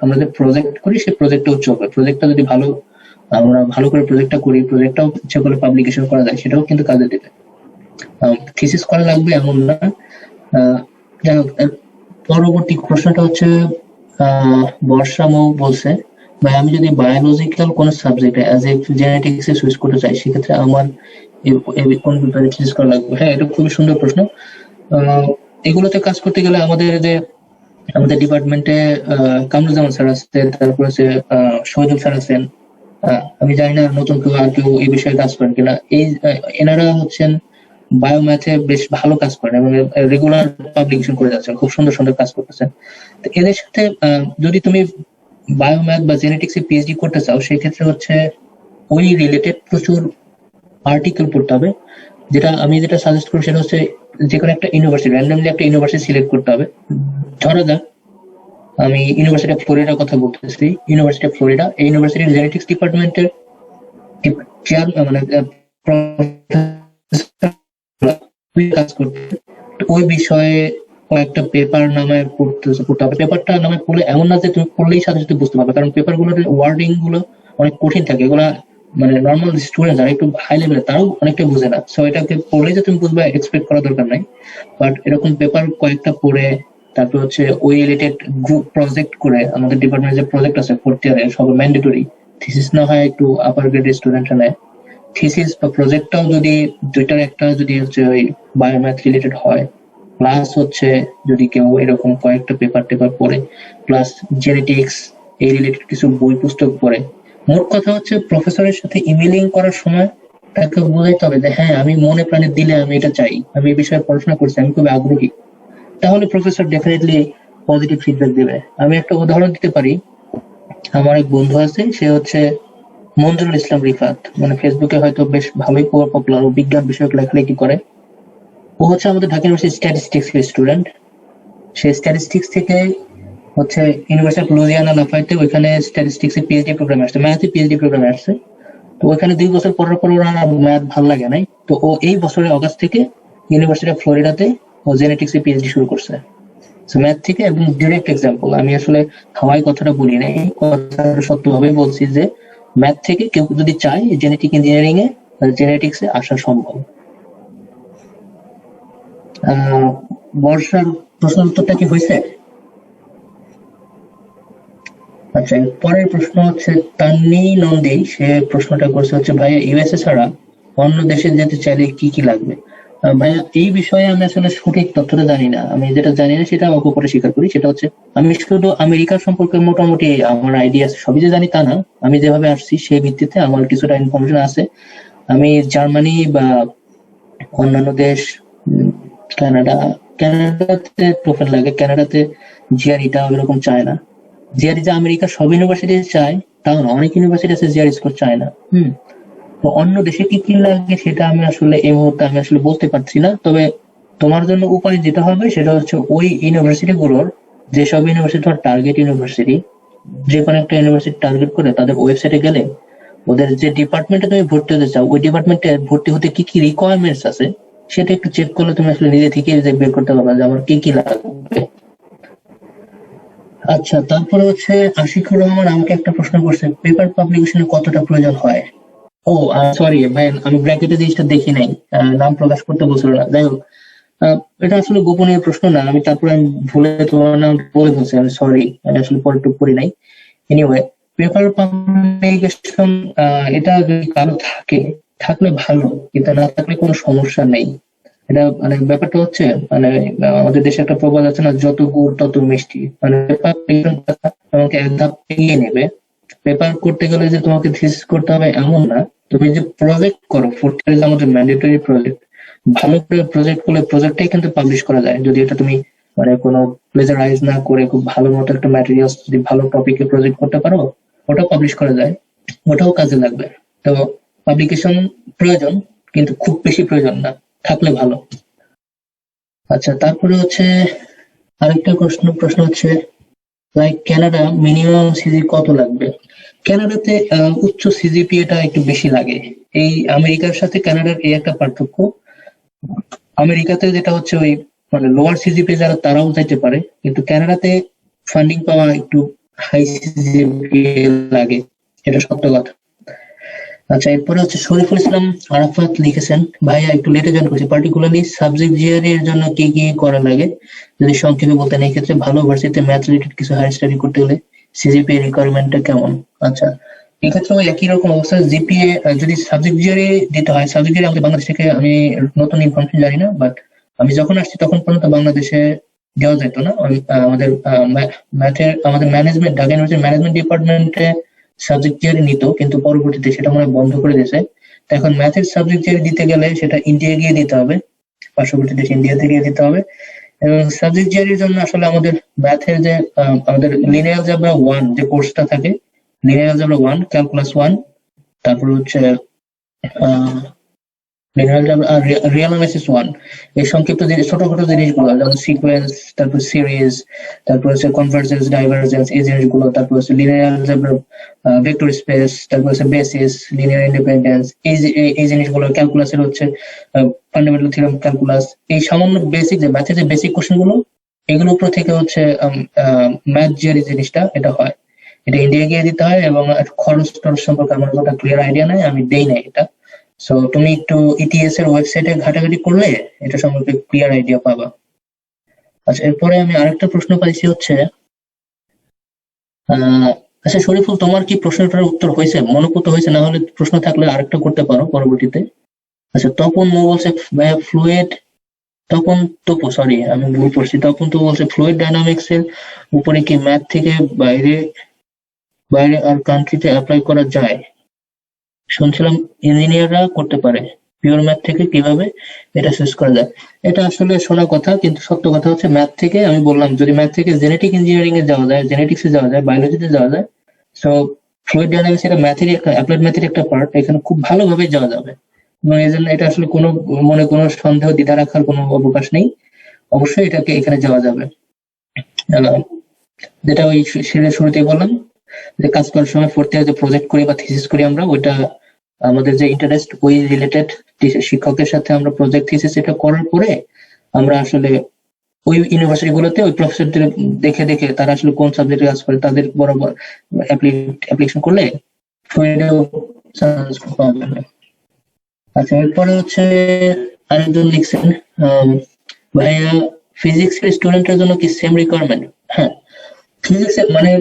আমরা যে প্রজেক্ট করি সেই প্রজেক্টটা হচ্ছে হবে, প্রজেক্টটা যদি আমরা ভালো করে প্রজেক্টটা করি, প্রজেক্টটাও ইচ্ছে করলে পাবলিকেশন করা যায়, সেটাও কিন্তু কাজে দেবে। থিসিস করা লাগবে এমন না। যাই হোক, পরবর্তী প্রশ্নটা হচ্ছে বর্ষামৌ বলছে, ভাই আমি যদি বায়োলজিক্যাল কোন সাবজেক্টে as a genetics A switch করতে চাই, সেক্ষেত্রে আমার কোন পেপারে চুজ করা লাগবে? হ্যাঁ, এটা খুবই সুন্দর প্রশ্ন। এগুলোতে কাজ করতে গেলে আমাদের ডিপার্টমেন্টে কামরুজ্জামান স্যার আছে, তারপর আছে শহীদুল স্যার আছেন। আমি জানি না নতুন কেউ আর কেউ এই বিষয়ে কাজ করেন কিনা। এনারা হচ্ছেন বায়োম্যাথে বেশ ভালো কাজ করেন এবং রেগুলার পাবলিকেশন করে যাচ্ছেন, খুব সুন্দর সুন্দর কাজ করতেছেন। তো এদের সাথে যদি তুমি বায়োম্যাথ বা জেনেটিক্স এ পিএইচডি করতে চাও, সেক্ষেত্রে হচ্ছে ওই রিলেটেড প্রচুর আর্টিকেল পড়তে হবে। আমি যেটা সাজেস্ট করি সেটা হচ্ছে যে কোনো একটা ইউনিভার্সিটি, র্যান্ডমলি একটা ইউনিভার্সিটি সিলেক্ট করতে হবে। ধরা যাক আমি ইউনিভার্সিটি অফ ফ্লোরিডার কথা বলতেছি। ইউনিভার্সিটি অফ ফ্লোরিডা, এই ইউনিভার্সিটির জেনেটিক্স ডিপার্টমেন্টের চেয়ার মানে কাজ করতে, ওই বিষয়ে কয়েকটা পেপার নামে পড়তে হবে। পেপারটা নামে পড়লে এমন না যে তুমি পড়লেই সাথে সাথে বুঝতে পারবে, কারণ পেপার গুলোর ওয়ার্ডিং গুলো অনেক কঠিন থাকে, এগুলা মানে নর্মাল স্টুডেন্ট যারা একটু হাই লেভেলের তারাও অনেকটা বুঝে না। সো এটাকে পড়লেই যে তুমি বুঝবে এক্সপেক্ট করার দরকার নাই, বাট এরকম পেপার কয়েকটা পড়ে তারপর হচ্ছে ওই রিলেটেড গ্রুপ প্রজেক্ট করে, আমাদের ডিপার্টমেন্টে যে প্রজেক্ট আছে ফোর্থ ইয়ারে সব ম্যান্ডেটরি, থিসিস না হয় একটু আপার গ্রেডের স্টুডেন্টরা নেয়। থিসিস বা প্রজেক্টটাও যদি দুইটার একটা যদি হচ্ছে ওই বায়োম্যাথ রিলেটেড হয়, প্লাস হচ্ছে যদি কেউ এরকম কয়েকটা পেপার পড়ে, প্লাস জেনেটিক্স এই রিলেটেড কিছু বই পুস্তক পড়ে, মোট কথা হচ্ছে প্রফেসরের সাথে ইমেলিং করার সময় তাকে বোঝাইতে হবে যে হ্যাঁ, আমি মনে প্রাণে দিলে আমি এটা চাই, আমি এই বিষয়ে পড়াশোনা করছি, আমি খুবই আগ্রহী, তাহলে প্রফেসর ডেফিনেটলি পজিটিভ ফিডব্যাক দিবে। আমি একটা উদাহরণ দিতে পারি। আমার এক বন্ধু আছে, সে হচ্ছে মঞ্জুরুল ইসলাম রিফাত, মানে ফেসবুকে হয়তো বেশ ভালোই পপুলার, ও বিজ্ঞান বিষয়ক লেখালেখি করে। ও হচ্ছে আমাদের ঢাকা ইউনিভার্সিটি স্ট্যাটিস্টিক্স এর স্টুডেন্ট। সে স্ট্যাটিস্টিক্স থেকে হচ্ছে ইউনিভার্সিটি অফ লুজিয়ানা লাফাইতে ওইখানে স্ট্যাটিস্টিক্স এ পিএইচডি প্রোগ্রামে আসছে, ম্যাথে পিএইচডি প্রোগ্রামে আসছে। তো ওইখানে 2 বছর পর ওর আর ম্যাথ ভালো লাগে নাই, তো ও এই বছরের অগাস্ট থেকে ইউনিভার্সিটি অফ ফ্লোরিডাতে ও জেনেটিক্স এ পিএইচডি শুরু করছে। ম্যাথ থেকে একদম ডিরেক্ট এক্সাম্পল, আমি আসলে হাওয়াই কথাটা বলি নাই, কথাটা সত্যভাবে বলছি যে ম্যাথ থেকে কেউ যদি চায় জেনেটিক ইঞ্জিনিয়ারিং এ জেনেটিক্স এ আসা সম্ভব। বর্ষার প্রশ্ন উত্তরটা কি হয়েছে? আচ্ছা, পরের প্রশ্ন হচ্ছে তান্নি নন্দী, সে প্রশ্নটা করছে হচ্ছে, ভাইয়া ইউএসএ ছাড়া অন্য দেশে যেতে চাইলে কি কি লাগবে? ভাইয়া এই বিষয়ে আমি আসলে সঠিক তথ্যটা জানি না। আমি যেটা জানি না সেটা আমাকে উপরে স্বীকার করি, সেটা হচ্ছে আমি শুধু আমেরিকা সম্পর্কে মোটামুটি আমার আইডিয়া আছে, সবই যে জানি তা না, আমি যেভাবে আসছি সেই ভিত্তিতে আমার কিছুটা ইনফরমেশন আছে। আমি জার্মানি বা অন্যান্য দেশ, কানাডাতে টোফেল লাগে, কানাডাতে জিআরইটা এরকম চায় না। জিআরই যে আমেরিকার সব ইউনিভার্সিটি চায় তাও না, অনেক ইউনিভার্সিটি আছে জিআর স্কোর চায় না। তো অন্য দেশে কি কি লাগে সেটা আমি আসলে এই মুহূর্তে আমি আসলে বলতে পারছি না। তবে তোমার জন্য উপায় যেটা হবে সেটা হচ্ছে ওই ইউনিভার্সিটি গুলোর, যেসব ইউনিভার্সিটি তোমার টার্গেট ইউনিভার্সিটি, যে কোনো একটা ইউনিভার্সিটি টার্গেট করে তাদের ওয়েবসাইটে গেলে ওদের যে ডিপার্টমেন্টে তুমি ভর্তি হতে চাও ওই ডিপার্টমেন্টে ভর্তি হতে কি কি রিকোয়ারমেন্টস আছে সেটা একটু চেক করলে তুমি আসলে নিজে থেকে যে বের করতে পারবে যে আমার কি কি লাগবে। আচ্ছা, তারপরে হচ্ছে আশিকুর রহমান আমাকে একটা প্রশ্ন করছে, পেপার পাবলিকেশনের কতটা প্রয়োজন হয়? ও সরি ভাই, আমি ব্র্যাকেটে জিনিসটা দেখি নাই, নাম প্রকাশ করতে বলছিল না। যাই হোক, এটা আসলে গোপনীয় প্রশ্ন না, আমি ভুলে তোমার নাম বলে বলছি, আমি সরি, আমি আসলে পরে টুক করি নাই। এনিওয়ে, পেপার পাবলিকেশন এটা যদি কারো থাকলে ভালো, কিন্তু না থাকলে কোনো সমস্যা নেই। এটা মানে ব্যাপারটা হচ্ছে মানে আমাদের দেশে একটা প্রবাদ আছে না, যত গুড় তত মিষ্টি। মানে পেপার তোমাকে এক ধাপ এগিয়ে নেবে। পেপার করতে গেলে যে তোমাকে থিসিস করতে হবে এমন না, তুমি যে প্রজেক্ট করো, ফোর্থ ইয়ার যে আমাদের ম্যান্ডেটরি প্রজেক্ট, ভালো করে প্রজেক্ট করলে প্রজেক্টটাই কিন্তু পাবলিশ করা যায়, যদি এটা তুমি মানে কোনো প্লেজারাইজ না করে খুব ভালো মতো একটা ম্যাটেরিয়ালস যদি ভালো টপিকে প্রজেক্ট করতে পারো, ওটাও পাবলিশ করা যায়, ওটাও কাজে লাগবে। তো পাবলিকেশন প্রয়োজন, কিন্তু খুব বেশি প্রয়োজন না, থাকলে ভালো। আচ্ছা, তারপরে হচ্ছে আরেকটা প্রশ্ন হচ্ছে, লাইক কানাডা মিনিমাম সিজি কত লাগবে? কানাডাতে উচ্চ সিজিপিএটা একটু বেশি লাগে। এই আমেরিকার সাথে কানাডার এই একটা পার্থক্য, আমেরিকাতে যেটা হচ্ছে ওই মানে লোয়ার সিজিপি যারা তারাও যাইতে পারে, কিন্তু কানাডাতে ফান্ডিং পাওয়া একটু হাই সিজিপিএ লাগে, এটা সত্য কথা। আচ্ছা, এরপরে হচ্ছে শরীফুল ইসলাম আরাফাত লিখেছেন, ভাইয়া একটু লেটে জয়েন করছি, পার্টিকুলারলি সাবজেক্ট জিআরই এর জন্য কি কি করা লাগে যদি সংক্ষেপে বলতেন। এই ক্ষেত্রে ভালো ভার্সিটিতে ম্যাথ রিলেটেড কিছু হায়ার স্টাডি করতে হলে সিজিপিএ রিকোয়ারমেন্টটা কেমন? আচ্ছা, এক্ষেত্রে ওই একই রকম অবস্থা, জিপিএ যদি সাবজেক্ট জিআরই দিতে হয়, সাবজেক্ট জিআরই আমাদের বাংলাদেশ থেকে, আমি নতুন ইনফরমেশন জানি না, বাট আমি যখন আসছি তখন পর্যন্ত বাংলাদেশে দেওয়া যেত না। আমাদের আমাদের ম্যানেজমেন্ট, ঢাকা ইউনিভার্সিটির ম্যানেজমেন্ট ডিপার্টমেন্টে সাবজেক্ট জিআরই নিত, কিন্তু পরবর্তীতে সেটা মনে হয় বন্ধ করে দিয়েছে। তো এখন ম্যাথের সাবজেক্ট জিআরই দিতে গেলে সেটা ইন্ডিয়া গিয়ে দিতে হবে, পার্শ্ববর্তী দেশ ইন্ডিয়াতে গিয়ে দিতে হবে। এবং সাবজেক্ট জিআরইর জন্য আসলে আমাদের ম্যাথের যে আমাদের লিনিয়ার অ্যালজেব্রা 1 যে কোর্সটা থাকে, লিনিয়ার অ্যালজেব্রা 1, ক্যালকুলাস 1, তারপর হচ্ছে রিয়েল অ্যানালাইসিস 1, এই সংক্ষিপ্ত ছোটখাটো জিনিসগুলো যেমন সিকোয়েন্স, তারপর সিরিজ, তারপর হচ্ছে কনভার্জেন্স, ডাইভারজেন্স, এই জিনিসগুলো, তারপর হচ্ছে লিনিয়ার অ্যালজেব্রা, ভেক্টর স্পেস, তারপর হচ্ছে বেসিস, লিনিয়ার ইন্ডিপেন্ডেন্স, এই জিনিসগুলো, ক্যালকুলাসের হচ্ছে ফান্ডামেন্টাল থিওরেম ক্যালকুলাস, এই সামান্য বেসিক যে ম্যাথের যে বেসিক কোশ্চেন গুলো, এগুলোর উপর থেকে হচ্ছে ম্যাথ জিআরই জিনিসটা এটা হয়, এটা ইন্ডিয়া গিয়ে দিতে হয়। এবং খরচ টরচ সম্পর্কে আমার কোনো ক্লিয়ার আইডিয়া নাই, আমি দেই নাই এটা। সো তুমি একটু ইটিএস এর ওয়েবসাইটে ঘাটাঘাটি করলে এটা সম্পর্কে ক্লিয়ার আইডিয়া পাবা। আচ্ছা, এরপরে আমি আরেকটা প্রশ্ন পাইছি হচ্ছে, আচ্ছা শরীফুল, তোমার কি প্রশ্নটার উত্তর হয়েছে, মনোপুত হয়েছে? না হলে প্রশ্ন থাকলে আরেকটা করতে পারো পরবর্তীতে। আচ্ছা, তপন মো বলছে ভাইয়া ফ্লুইড, তপু সরি আমি ভুল করছি, তপন তো বলছে ফ্লুইড ডাইনামিক্স এর উপরে কি ম্যাথ থেকে বাইরে আর কান্ট্রিতে অ্যাপ্লাই করা যায়? শুনছিলাম ইঞ্জিনিয়াররা করতে পারে, পিওর ম্যাথ থেকে কিভাবে এটা শেষ করা যায়? এটা আসলে শোনা কথা, কিন্তু সত্য কথা হচ্ছে ম্যাথ থেকে, আমি বললাম যদি ম্যাথ থেকে জেনেটিক ইঞ্জিনিয়ারিং এ যাওয়া যায়, জেনেটিক্সে যাওয়া যায়, বায়োলজিতে যাওয়া যায়, সো ফ্লুইড ডাইনামিক্স এটা ম্যাথেরই একটা অ্যাপ্লাইড ম্যাথের একটা পার্ট, এখানে খুব ভালোভাবে যাওয়া যাবে। এবং এই জন্য এটা আসলে কোনো মনে কোনো সন্দেহ দ্বিধা রাখার কোনো অবকাশ নেই, অবশ্যই এটাকে এখানে যাওয়া যাবে। যেটা ওই শুরুতেই বললাম যে কাজ করার সময় ফোর্থ ইয়ার যে প্রজেক্ট করি বা থিসিস করি আমরা, ওইটা আমাদের যে ইন্টারেস্ট ওই রিলেটেড শিক্ষকের সাথে আমরা প্রজেক্ট থিসিস এটা করার পরে আমরা আসলে ওই ইউনিভার্সিটি গুলোতে ওই প্রফেসরদের দেখে দেখে তারা আসলে কোন সাবজেক্টে কাজ করে তাদের বরাবর অ্যাপ্লিকেশন করলে পাওয়া যাবে। আচ্ছা, এরপরে হচ্ছে আরেকজন লিখছেন, ভাইয়া ফিজিক্স এর স্টুডেন্টের জন্য কি সেম রিকোয়ারমেন্ট? হ্যাঁ, ফিজিক্স মানে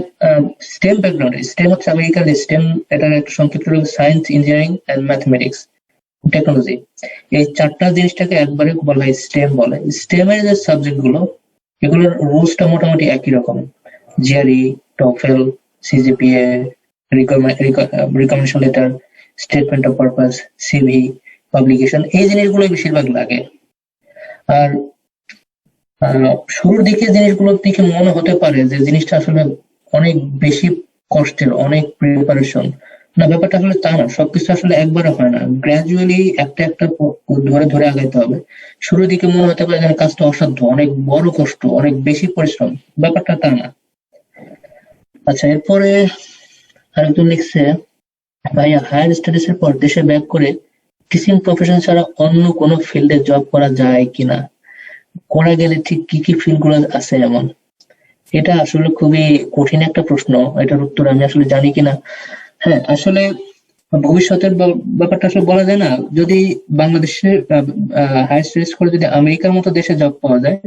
স্টেম ব্যাকগ্রাউন্ড, স্টেম হচ্ছে আমেরিকার স্টেম, এটার একটা সংক্ষিপ্ত রূপ science, engineering and mathematics, technology, এই চারটা জিনিসটাকে একবারে বলা হয় স্টেম বলে। স্টেমের যে সাবজেক্ট গুলো, এগুলোর রুলসটা মোটামুটি একই রকম, GRE, TOEFL, CGPA, recommendation letter, statement of purpose, CV, publication, এই জিনিসগুলো বেশিরভাগ লাগে। আর শুরুর দিকে জিনিসগুলোর দিকে মনে হতে পারে যে জিনিসটা আসলে অনেক বেশি কষ্টের, অনেক প্রিপারেশন। না, ব্যাপারটা আসলে তা না, সবকিছু আসলে একবারে হয় না, গ্রাজুয়ালি একটা একটা ধরে ধরে আগাইতে হবে। শুরুর দিকে মনে হতে পারে যেন কাজটা অসাধ্য, অনেক বড় কষ্ট, অনেক বেশি পরিশ্রম, ব্যাপারটা তা না। আচ্ছা, এরপরে আরেকজন লিখছে, ভাইয়া হায়ার স্টাডিজ এর পর দেশে ব্যাক করে টিচিং প্রফেশন ছাড়া অন্য কোনো ফিল্ডে জব করা যায় কিনা, করা গেলে ঠিক কি কি ফিল্ড গুলো আছে এমন। এটা আসলে খুবই কঠিন একটা প্রশ্ন, এটার উত্তর আমি আসলে জানি কিনা। হ্যাঁ, আসলে ভবিষ্যতের ব্যাপারটা আসলে বলা যায় না। যদি বাংলাদেশের হায়ার স্টাডিজ করে যদি আমেরিকার মতো দেশে জব পাওয়া যায়,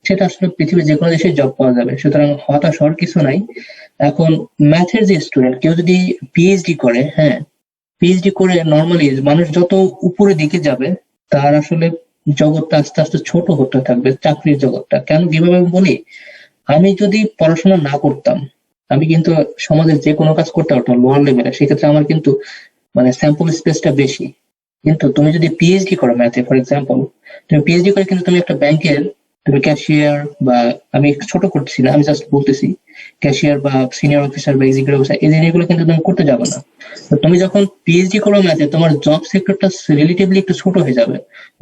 সেটা আসলে পৃথিবীর যে কোনো দেশে জব পাওয়া যাবে, সুতরাং হতাশ হওয়ার কিছু নাই। এখন ম্যাথের যে স্টুডেন্ট কেউ যদি পিএইচডি করে, হ্যাঁ, পিএইচডি করে নর্মালি মানুষ যত উপরের দিকে যাবে, তার আসলে জগৎটা আস্তে আস্তে ছোট হতে থাকবে, চাকরির জগৎটা। কেন, কিভাবে আমি বলি, আমি যদি পড়াশোনা না করতাম, আমি কিন্তু সমাজের যে কোনো কাজ করতে পারতাম লোয়ার লেভেলে, সেক্ষেত্রে আমার কিন্তু মানে স্যাম্পল স্পেসটা বেশি। কিন্তু তুমি যদি পিএইচডি করো ম্যাথে, ফর এক্সাম্পল, তুমি পিএইচডি করে কিন্তু তুমি একটা ব্যাংকের তুমি ক্যাশিয়ার, বা আমি ছোট করতেছি না, আমি জাস্ট বলতেছি ক্যাশিয়ার বা সিনিয়র অফিসার বা এক্সিকিউটিভ অফিসার, এই জিনিসগুলো কিন্তু তুমি করতে যাবে না। তো তুমি যখন পিএইচডি করো ম্যাথে, তোমার জব সেক্টরটা রিলেটিভলি একটু ছোট হয়ে যাবে।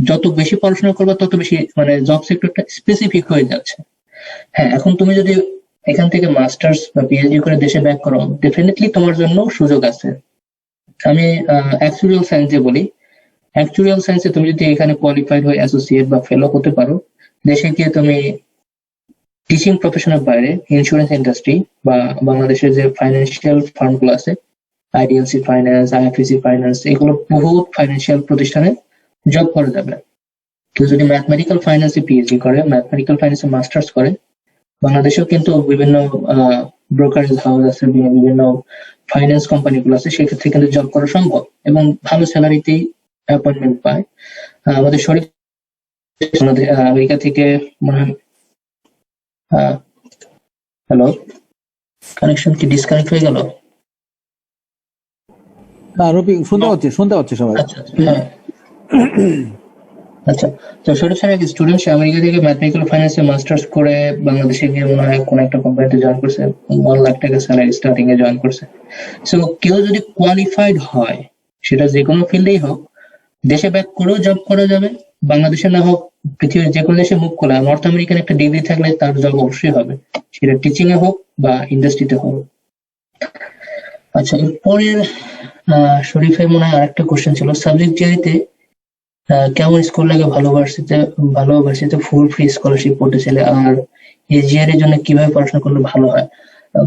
যত বেশি পড়াশোনা করবে তত বেশি মানে জব সেক্টরটা স্পেসিফিক হয়ে যাচ্ছে। হ্যাঁ, এখন তুমি যদি এখান থেকে মাস্টার্স বা পিএইচডি করে দেশে ব্যাক করো, ডেফিনেটলি তোমার জন্য সুযোগ আছে। আমি অ্যাকচুয়াল সায়েন্সে বলি, অ্যাকচুয়াল সায়েন্সে তুমি যদি এখানে কোয়ালিফাইড হয়ে অ্যাসোসিয়েট বা ফেলো হতে পারো, দেশে গিয়ে তুমি টিচিং প্রফেশনের বাইরে ইন্স্যুরেন্স ইন্ডাস্ট্রি বা বাংলাদেশের যে ফাইন্যান্সিয়াল ফার্মগুলো আছে, আইডিএলসি ফাইন্যান্স, আইএফএসি ফাইন্যান্স, এগুলো বহুত ফাইন্যান্সিয়াল প্রতিষ্ঠানে জব করা যাবে। কেউ যদি ম্যাথমেটিক্যাল ফাইন্যান্সে পিএইচডি করে, ম্যাথমেটিক্যাল ফাইন্যান্সে মাস্টার্স করে, বাংলাদেশেও কিন্তু বিভিন্ন ব্রোকারেজ হাউস আছে, বিভিন্ন ফাইন্যান্স কোম্পানিগুলো আছে, সেক্ষেত্রে কিন্তু জব করা সম্ভব এবং ভালো স্যালারিতেই অ্যাপয়েন্টমেন্ট পায়। আমাদের শরীর আমেরিকা থেকে মনে হয়, হ্যালো, কানেকশন কি ডিসকানেক্ট হয়ে গেল? না রফিক, শুনতে পাচ্ছি সবাই। আচ্ছা, হ্যাঁ, আচ্ছা। তো শরীফ স্যার এক স্টুডেন্ট, সে আমেরিকা থেকে ম্যাথমেটিক্যাল ফাইন্যান্সে মাস্টার্স করে বাংলাদেশে গিয়ে মনে হয় কোন একটা কোম্পানিতে জয়েন করছে, 1 লাখ টাকা স্যালারি স্টার্টিং এ জয়েন করছে। সো কেউ যদি কোয়ালিফাইড হয়, সেটা যে কোনো ফিল্ডেই হোক, দেশে ব্যাক করেও জব করা যাবে। বাংলাদেশে না হোক, পৃথিবীর যে কোনো দেশে মুখ খোলা, নর্থ আমেরিকান একটা ডিগ্রি থাকলে তার জব অবশ্যই হবে, সেটা টিচিং এ হোক বা ইন্ডাস্ট্রিতে হোক। আচ্ছা, এরপরের শরীফের মনে হয় আরেকটা কোশ্চেন ছিল, সাবজেক্ট জিআইতে কেমন স্কোর লাগে ভালো ভার্সিটিতে ফুল ফ্রি স্কলারশিপ পড়তে চাইলে, আর এজিআর এর জন্য কিভাবে পড়াশোনা করলে ভালো হয়?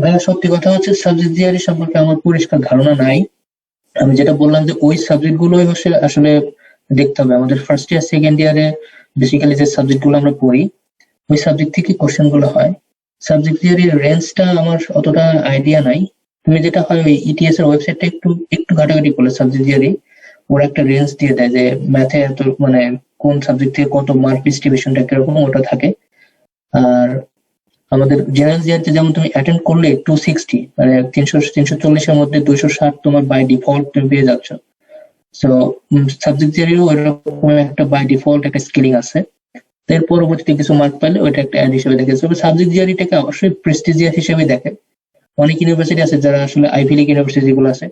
ভাইয়া, সত্যি কথা হচ্ছে সাবজেক্ট জিআর সম্পর্কে আমার পরিষ্কার ধারণা নাই। আমি যেটা বললাম যে ওই সাবজেক্ট গুলোই আসলে দেখতে হবে। আমাদের ফার্স্ট ইয়ার সেকেন্ড ইয়ারে বেসিক্যালি যে সাবজেক্ট গুলো আমরা পড়ি, ওই সাবজেক্ট থেকে কোশ্চেন গুলো হয়। সাবজেক্ট জিআর এর রেঞ্জটা আমার অতটা আইডিয়া নাই। তুমি যেটা হয় ওই ইটিএস এর ওয়েবসাইটটা একটু ঘাটাঘাটি করলে সাবজেক্ট জিআর ওরা একটা রেঞ্জ দিয়ে দেয় যে ম্যাথে এত মানে কোন সাবজেক্ট থেকে কত মার্ক ডিস্ট্রিবিউশনটা কিরকম ওটা থাকে। আর আমাদের জেনারেল জিআরতে যেমন তুমি অ্যাটেন্ড করলে 260 মানে 340 এর মধ্যে 260 তোমার বাই ডিফল্ট তুমি পেয়ে যাচ্ছ। সো সাবজেক্ট জিআরেও এরকম একটা বাই ডিফল্ট একটা স্কেলিং আছে। এর পরবর্তীতে কিছু মার্ক পেলে ওইটা একটা অ্যাড হিসেবে দেখে। তবে সাবজেক্ট জিআরটাকে অবশ্যই প্রেস্টিজিয়াস হিসেবে দেখে। অনেক ইউনিভার্সিটি আছে যারা আসলে আইভি লিগ ইউনিভার্সিটি যেগুলো আছে,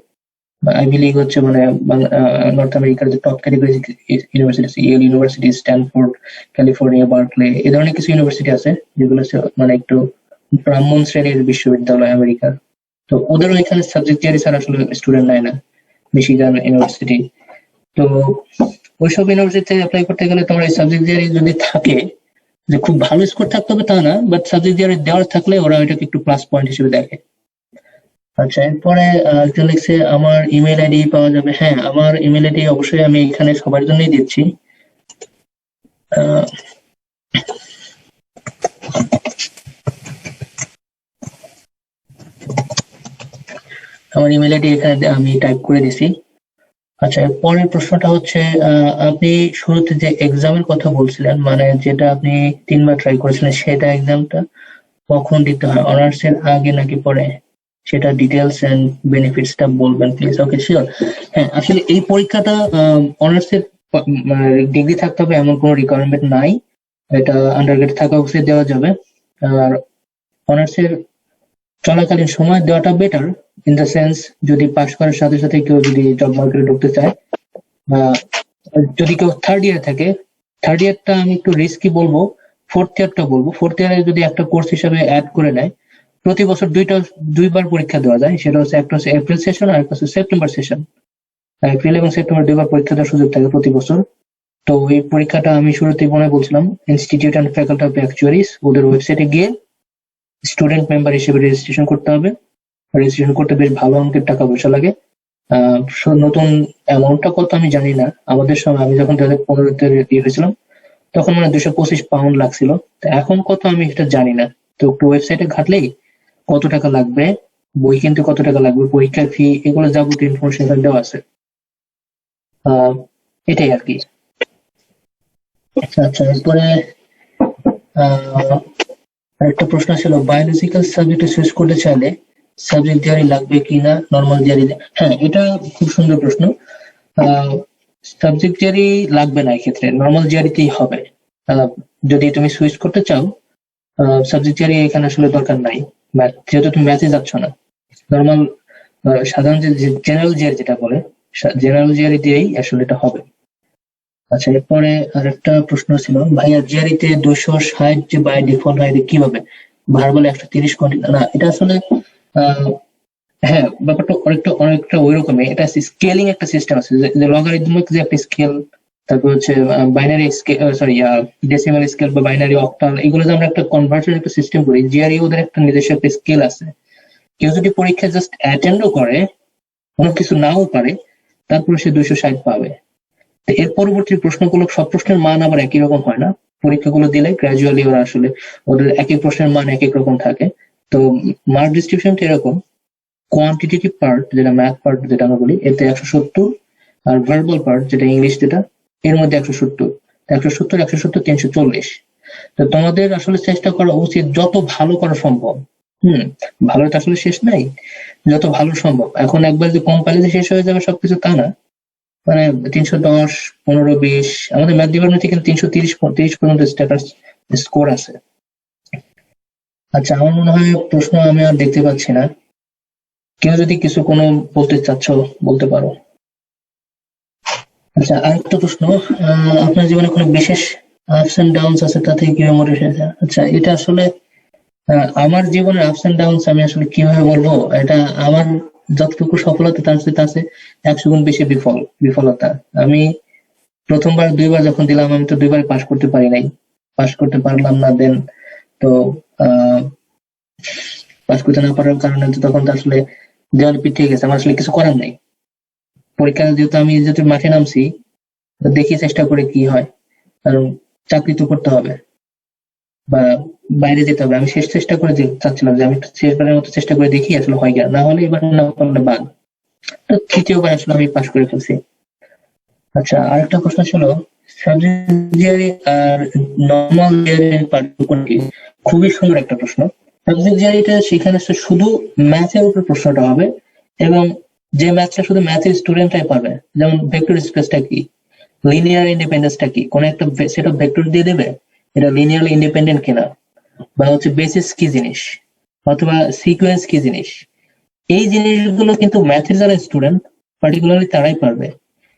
আইভি লিগ হচ্ছে মানে নর্থ আমেরিকার যে টপ ক্যাটাগরি ইউনিভার্সিটি আছে, Yale university, Stanford, California, Berkeley, এই ধরনের কিছু ইউনিভার্সিটি আছে যেগুলো মানে একটু ব্রাহ্মণ শ্রেণীর বিশ্ববিদ্যালয় আমেরিকার। তো ওদেরও এখানে সাবজেক্ট জিআরই ছাড়া আসলে স্টুডেন্ট নেয় না, মিশিগান ইউনিভার্সিটি। তো ওইসব ইউনিভার্সিটিতে অ্যাপ্লাই করতে গেলে তোমার এই সাবজেক্ট জিআরই যদি থাকে, যে খুব ভালো স্কোর থাকতে হবে তা না, বাট সাবজেক্ট জিআরই দেওয়ার থাকলে ওরা ওইটাকে একটু প্লাস পয়েন্ট হিসেবে দেখে। আচ্ছা, এরপরে একজন লিখছে আমার ইমেল আইডি পাওয়া যাবে? হ্যাঁ, আমার ইমেল আইডি অবশ্যই আমি এখানে সবার জন্যই দিচ্ছি। আমার ইমেল আইডি এখানে আমি টাইপ করে দিছি। আচ্ছা, পরের প্রশ্নটা হচ্ছে আপনি শুরুতে যে এক্সামের কথা বলছিলেন, মানে যেটা আপনি 3 বার ট্রাই করেছিলেন, সেটা এক্সামটা কখন দিতে হয়, অনার্স এর আগে নাকি পরে? সেটা ডিটেলস এন্ড বেনিফিটসটা বলবেন প্লিজ। Okay, sure. হ্যাঁ, আসলে এই পরীক্ষাটা অনার্স এর ডিগ্রি থাকতে হবে এমন কোনো রিকোয়ারমেন্ট নাই, এটা আন্ডারগ্রেড থাকা অবশ্যই দেওয়া যাবে। আর অনার্স এর চলাকালীন সময় দেওয়াটা বেটার, ইন দ্য সেন্স যদি পাশ করার সাথে সাথে কেউ যদি জব মার্কেটে ঢুকতে চায়, বা যদি কেউ থার্ড ইয়ার থাকে, থার্ড ইয়ারটা আমি একটু রিস্কি বলবো, ফোর্থ ইয়ারটা বলবো। ফোর্থ ইয়ারে যদি একটা কোর্স হিসেবে অ্যাড করে নেয়, প্রতি বছর দুইবার পরীক্ষা দেওয়া যায়। সেটা হচ্ছে একটা হচ্ছে এপ্রিল সেশন আর একটা হচ্ছে সেপ্টেম্বর সেশন। এপ্রিল এবং সেপ্টেম্বর দুইবার পরীক্ষা দেওয়ার সুযোগ থাকে প্রতি বছর। তো এই পরীক্ষাটা আমি শুরুতেই মনে বলছিলাম, ইনস্টিটিউট অ্যান্ড ফ্যাকাল্টি অফ অ্যাকচুয়ারিজ ওদের ওয়েবসাইটে গিয়ে স্টুডেন্ট মেম্বার হিসেবে রেজিস্ট্রেশন করতে হবে। রেজিস্ট্রেশন করতে বেশ ভালো অঙ্কের টাকা পয়সা লাগে। নতুন অ্যামাউন্টটা কত আমি জানি না, আমাদের সময় আমি যখন 2015-তে হয়েছিলাম তখন মানে 225 পাউন্ড লাগছিল। তো এখন কত আমি এটা জানি না। তো একটু ওয়েবসাইটে ঘাটলেই কত টাকা লাগবে, বই কিনতে কত টাকা লাগবে, পরীক্ষার ফি, এগুলো যাবতীয় ইনফরমেশন এখানে দেওয়া আছে। এটাই আর কি। আচ্ছা আচ্ছা, এরপরে আরেকটা প্রশ্ন ছিল, বায়োলজিক্যাল সাবজেক্টে সুইচ করতে চাইলে সাবজেক্ট জিআরই লাগবে কিনা, নর্মাল জিআরই? হ্যাঁ, এটা খুব সুন্দর প্রশ্ন। সাবজেক্ট জিআরই লাগবে না, এক্ষেত্রে নর্মাল জিআরইতেই হবে। যদি তুমি সুইচ করতে চাও, সাবজেক্ট জিআরই এখানে আসলে দরকার নাই, যেহেতু তুমি ম্যাথে যাচ্ছ না। নর্মাল সাধারণ যে জেনারেল জিআর যেটা বলে, জেনারেল জিআরই দিয়েই আসলে এটা হবে। আচ্ছা, এরপরে আরেকটা প্রশ্ন ছিল, ভাইয়া জিআরইতে 260 যে বাই ডিফল্ট হয়, এটা কিভাবে? ভার্বাল 130 কন্টিনিউ না, এটা আসলে হ্যাঁ, ব্যাপারটা অনেকটা ওই রকমই। এটা স্কেলিং একটা সিস্টেম আছে, যে লগারিদমিক যে একটা স্কেল, তারপর হচ্ছে binary scale, sorry decimal scale বা বাইনারি অক্টাল, এগুলো যে আমরা একটা কনভার্সন একটা সিস্টেম করি, জিআরই ওদের একটা নিজস্ব একটা স্কেল আছে। কেউ যদি পরীক্ষা জাস্ট অ্যাটেন্ডও করে, কোনো কিছু নাও পারে, তারপরে সে 260 পাবে। তো এর পরবর্তী প্রশ্নগুলো, সব প্রশ্নের মান আবার একই রকম হয় না। পরীক্ষাগুলো দিলে গ্রাজুয়ালি ওরা আসলে ওদের এক এক প্রশ্নের মান এক এক রকম থাকে। তো মার্ক ডিস্ট্রিবিউশনটা এরকম, কোয়ান্টিটেটিভ পার্ট যেটা ম্যাথ পার্ট যেটা আমরা বলি, এতে 170, আর ভার্বাল পার্ট যেটা ইংলিশ যেটা, এর মধ্যে 170, 340। তো তোমাদের আসলে চেষ্টা করা উচিত যত ভালো করা সম্ভব। ভালো তো আসলে শেষ নাই, যত ভালো সম্ভব। এখন একবার যে কম পাইলে শেষ হয়ে যাবে সবকিছু তা না, মানে 310, 15, 20, আমাদের ম্যাথ ডিপার্টমেন্টে কিন্তু 330 পর্যন্ত স্ট্যাটাস স্কোর আছে। আচ্ছা, আমার মনে হয় প্রশ্ন আমি আর দেখতে পাচ্ছি না। কেউ যদি কিছু কোনো বলতে চাচ্ছ বলতে পারো। আচ্ছা, আরেকটা প্রশ্ন, আপনার জীবনে কোনো বিশেষ আপস এন্ড ডাউনস আছে, তা থেকে কিভাবে মোটিভেট হয়েছে? আচ্ছা, এটা আসলে আমার জীবনের আপস এন্ড ডাউনস আমি আসলে কিভাবে বলবো, এটা আমার যতটুকু সফলতা তার চেয়ে আছে 100 গুণ বেশি বিফলতা। আমি প্রথমবার 2বার যখন দিলাম, আমি তো 2বার পাস করতে পারি নাই, পাস করতে পারলাম না। দেন তো পাস করতে না পারার কারণে তো তখন তো আসলে দেওয়ালে পিছিয়ে গেছে, আমার আসলে কিছু করার নাই। পরীক্ষা যেহেতু মাঠে নামছি, দেখি চেষ্টা করে কি হয়, কারণ চাকরি তো করতে হবে বা বাইরে যেতে হবে। আমি শেষ চেষ্টা করে চাচ্ছিলাম যে আমি একটু শেষবারের মতো চেষ্টা করে দেখি আসলে হয় কিনা, না হলে এবার না করলে বাদ। তো তৃতীয়বার আসলে আমি পাস করে ফেলছি। আচ্ছা, আরেকটা প্রশ্ন ছিল, সাবজেক্ট জিআরই আর নর্মাল জিআরই পার্থক্য কি? খুবই সুন্দর একটা প্রশ্ন। সাবজেক্ট জিআরইটা সেখানে শুধু ম্যাথের উপর প্রশ্নটা হবে, এবং যে ম্যাথটা শুধু ম্যাথের স্টুডেন্টরাই পাবে। যেমন ভেক্টর স্পেসটা কি, লিনিয়ার ইন্ডিপেন্ডেন্সটা কি, কোন একটা সেট অফ ভেক্টর দিয়ে দেবে এটা লিনিয়ারলি ইন্ডিপেন্ডেন্ট কিনা, বা হচ্ছে বেসিস কি জিনিস, অথবা সিকোয়েন্স কি জিনিস। এই জিনিসগুলো কিন্তু ম্যাথের যারা স্টুডেন্ট পার্টিকুলারলি তারাই পারবে,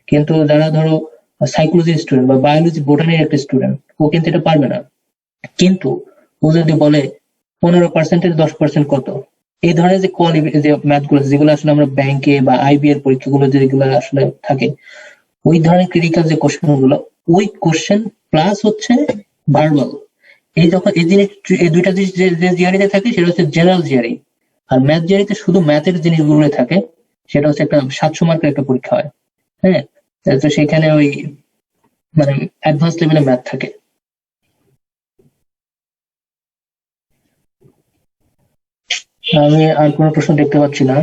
কিন্তু যারা ধরো সাইকোলজি স্টুডেন্ট বা বায়োলজি বোটানির একটা স্টুডেন্ট, ও কিন্তু এটা পারবে না। কিন্তু ও যদি বলে 15% 10% কত, এই ধরনের যে ম্যাথ গুলো যেগুলো আসলে আমরা ব্যাংকে বা আইবি এর পরীক্ষাগুলো যেগুলো আসলে থাকে, ওই ধরনের ক্রিটিক্যাল যে কোশ্চেন গুলো, ওই কোশ্চেন প্লাস হচ্ছে ভার্বাল, যখন এই জিনিস, এই দুইটা জিনিস যে জিআরইতে থাকে সেটা হচ্ছে জেনারেল জিআরই। আর ম্যাথ জিআরইতে শুধু ম্যাথের জিনিসগুলো থাকে, সেটা হচ্ছে একটা 700 মার্কের একটা পরীক্ষা হয়। হ্যাঁ, তো সেখানে ওই মানে অ্যাডভান্স লেভেলে ম্যাথ থাকে। আমি আর কোনো প্রশ্ন দেখতে পাচ্ছি না।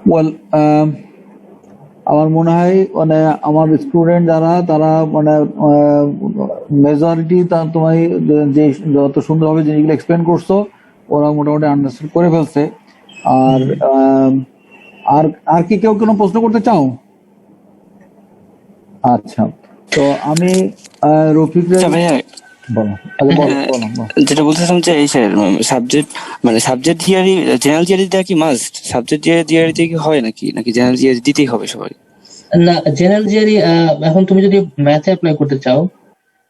ওয়েল, আমার মনে হয় মানে আমার স্টুডেন্ট যারা, তারা মানে মেজরিটি তোমার যে যত সুন্দরভাবে জিনিসগুলো এক্সপ্লেন করছো, ওরা মোটামুটি আন্ডারস্ট্যান্ড করে ফেলছে। আর আর আর কি কেউ কোনো প্রশ্ন করতে চাও? আচ্ছা, তো আমি রফিক আচ্ছা ভাইয়া, বলো বলো বলো বলো। যেটা বলতেছিলাম যে এই সাবজেক্ট মানে সাবজেক্ট থিওরি, জেনারেল থিওরি দেওয়া কি মাস্ট? সাবজেক্ট থিওরিতে কি হয় নাকি, নাকি জেনারেল থিওরি দিতেই হবে সবাই? না, জেনারেল জিআরই এখন তুমি যদি ম্যাথে অ্যাপ্লাই করতে চাও,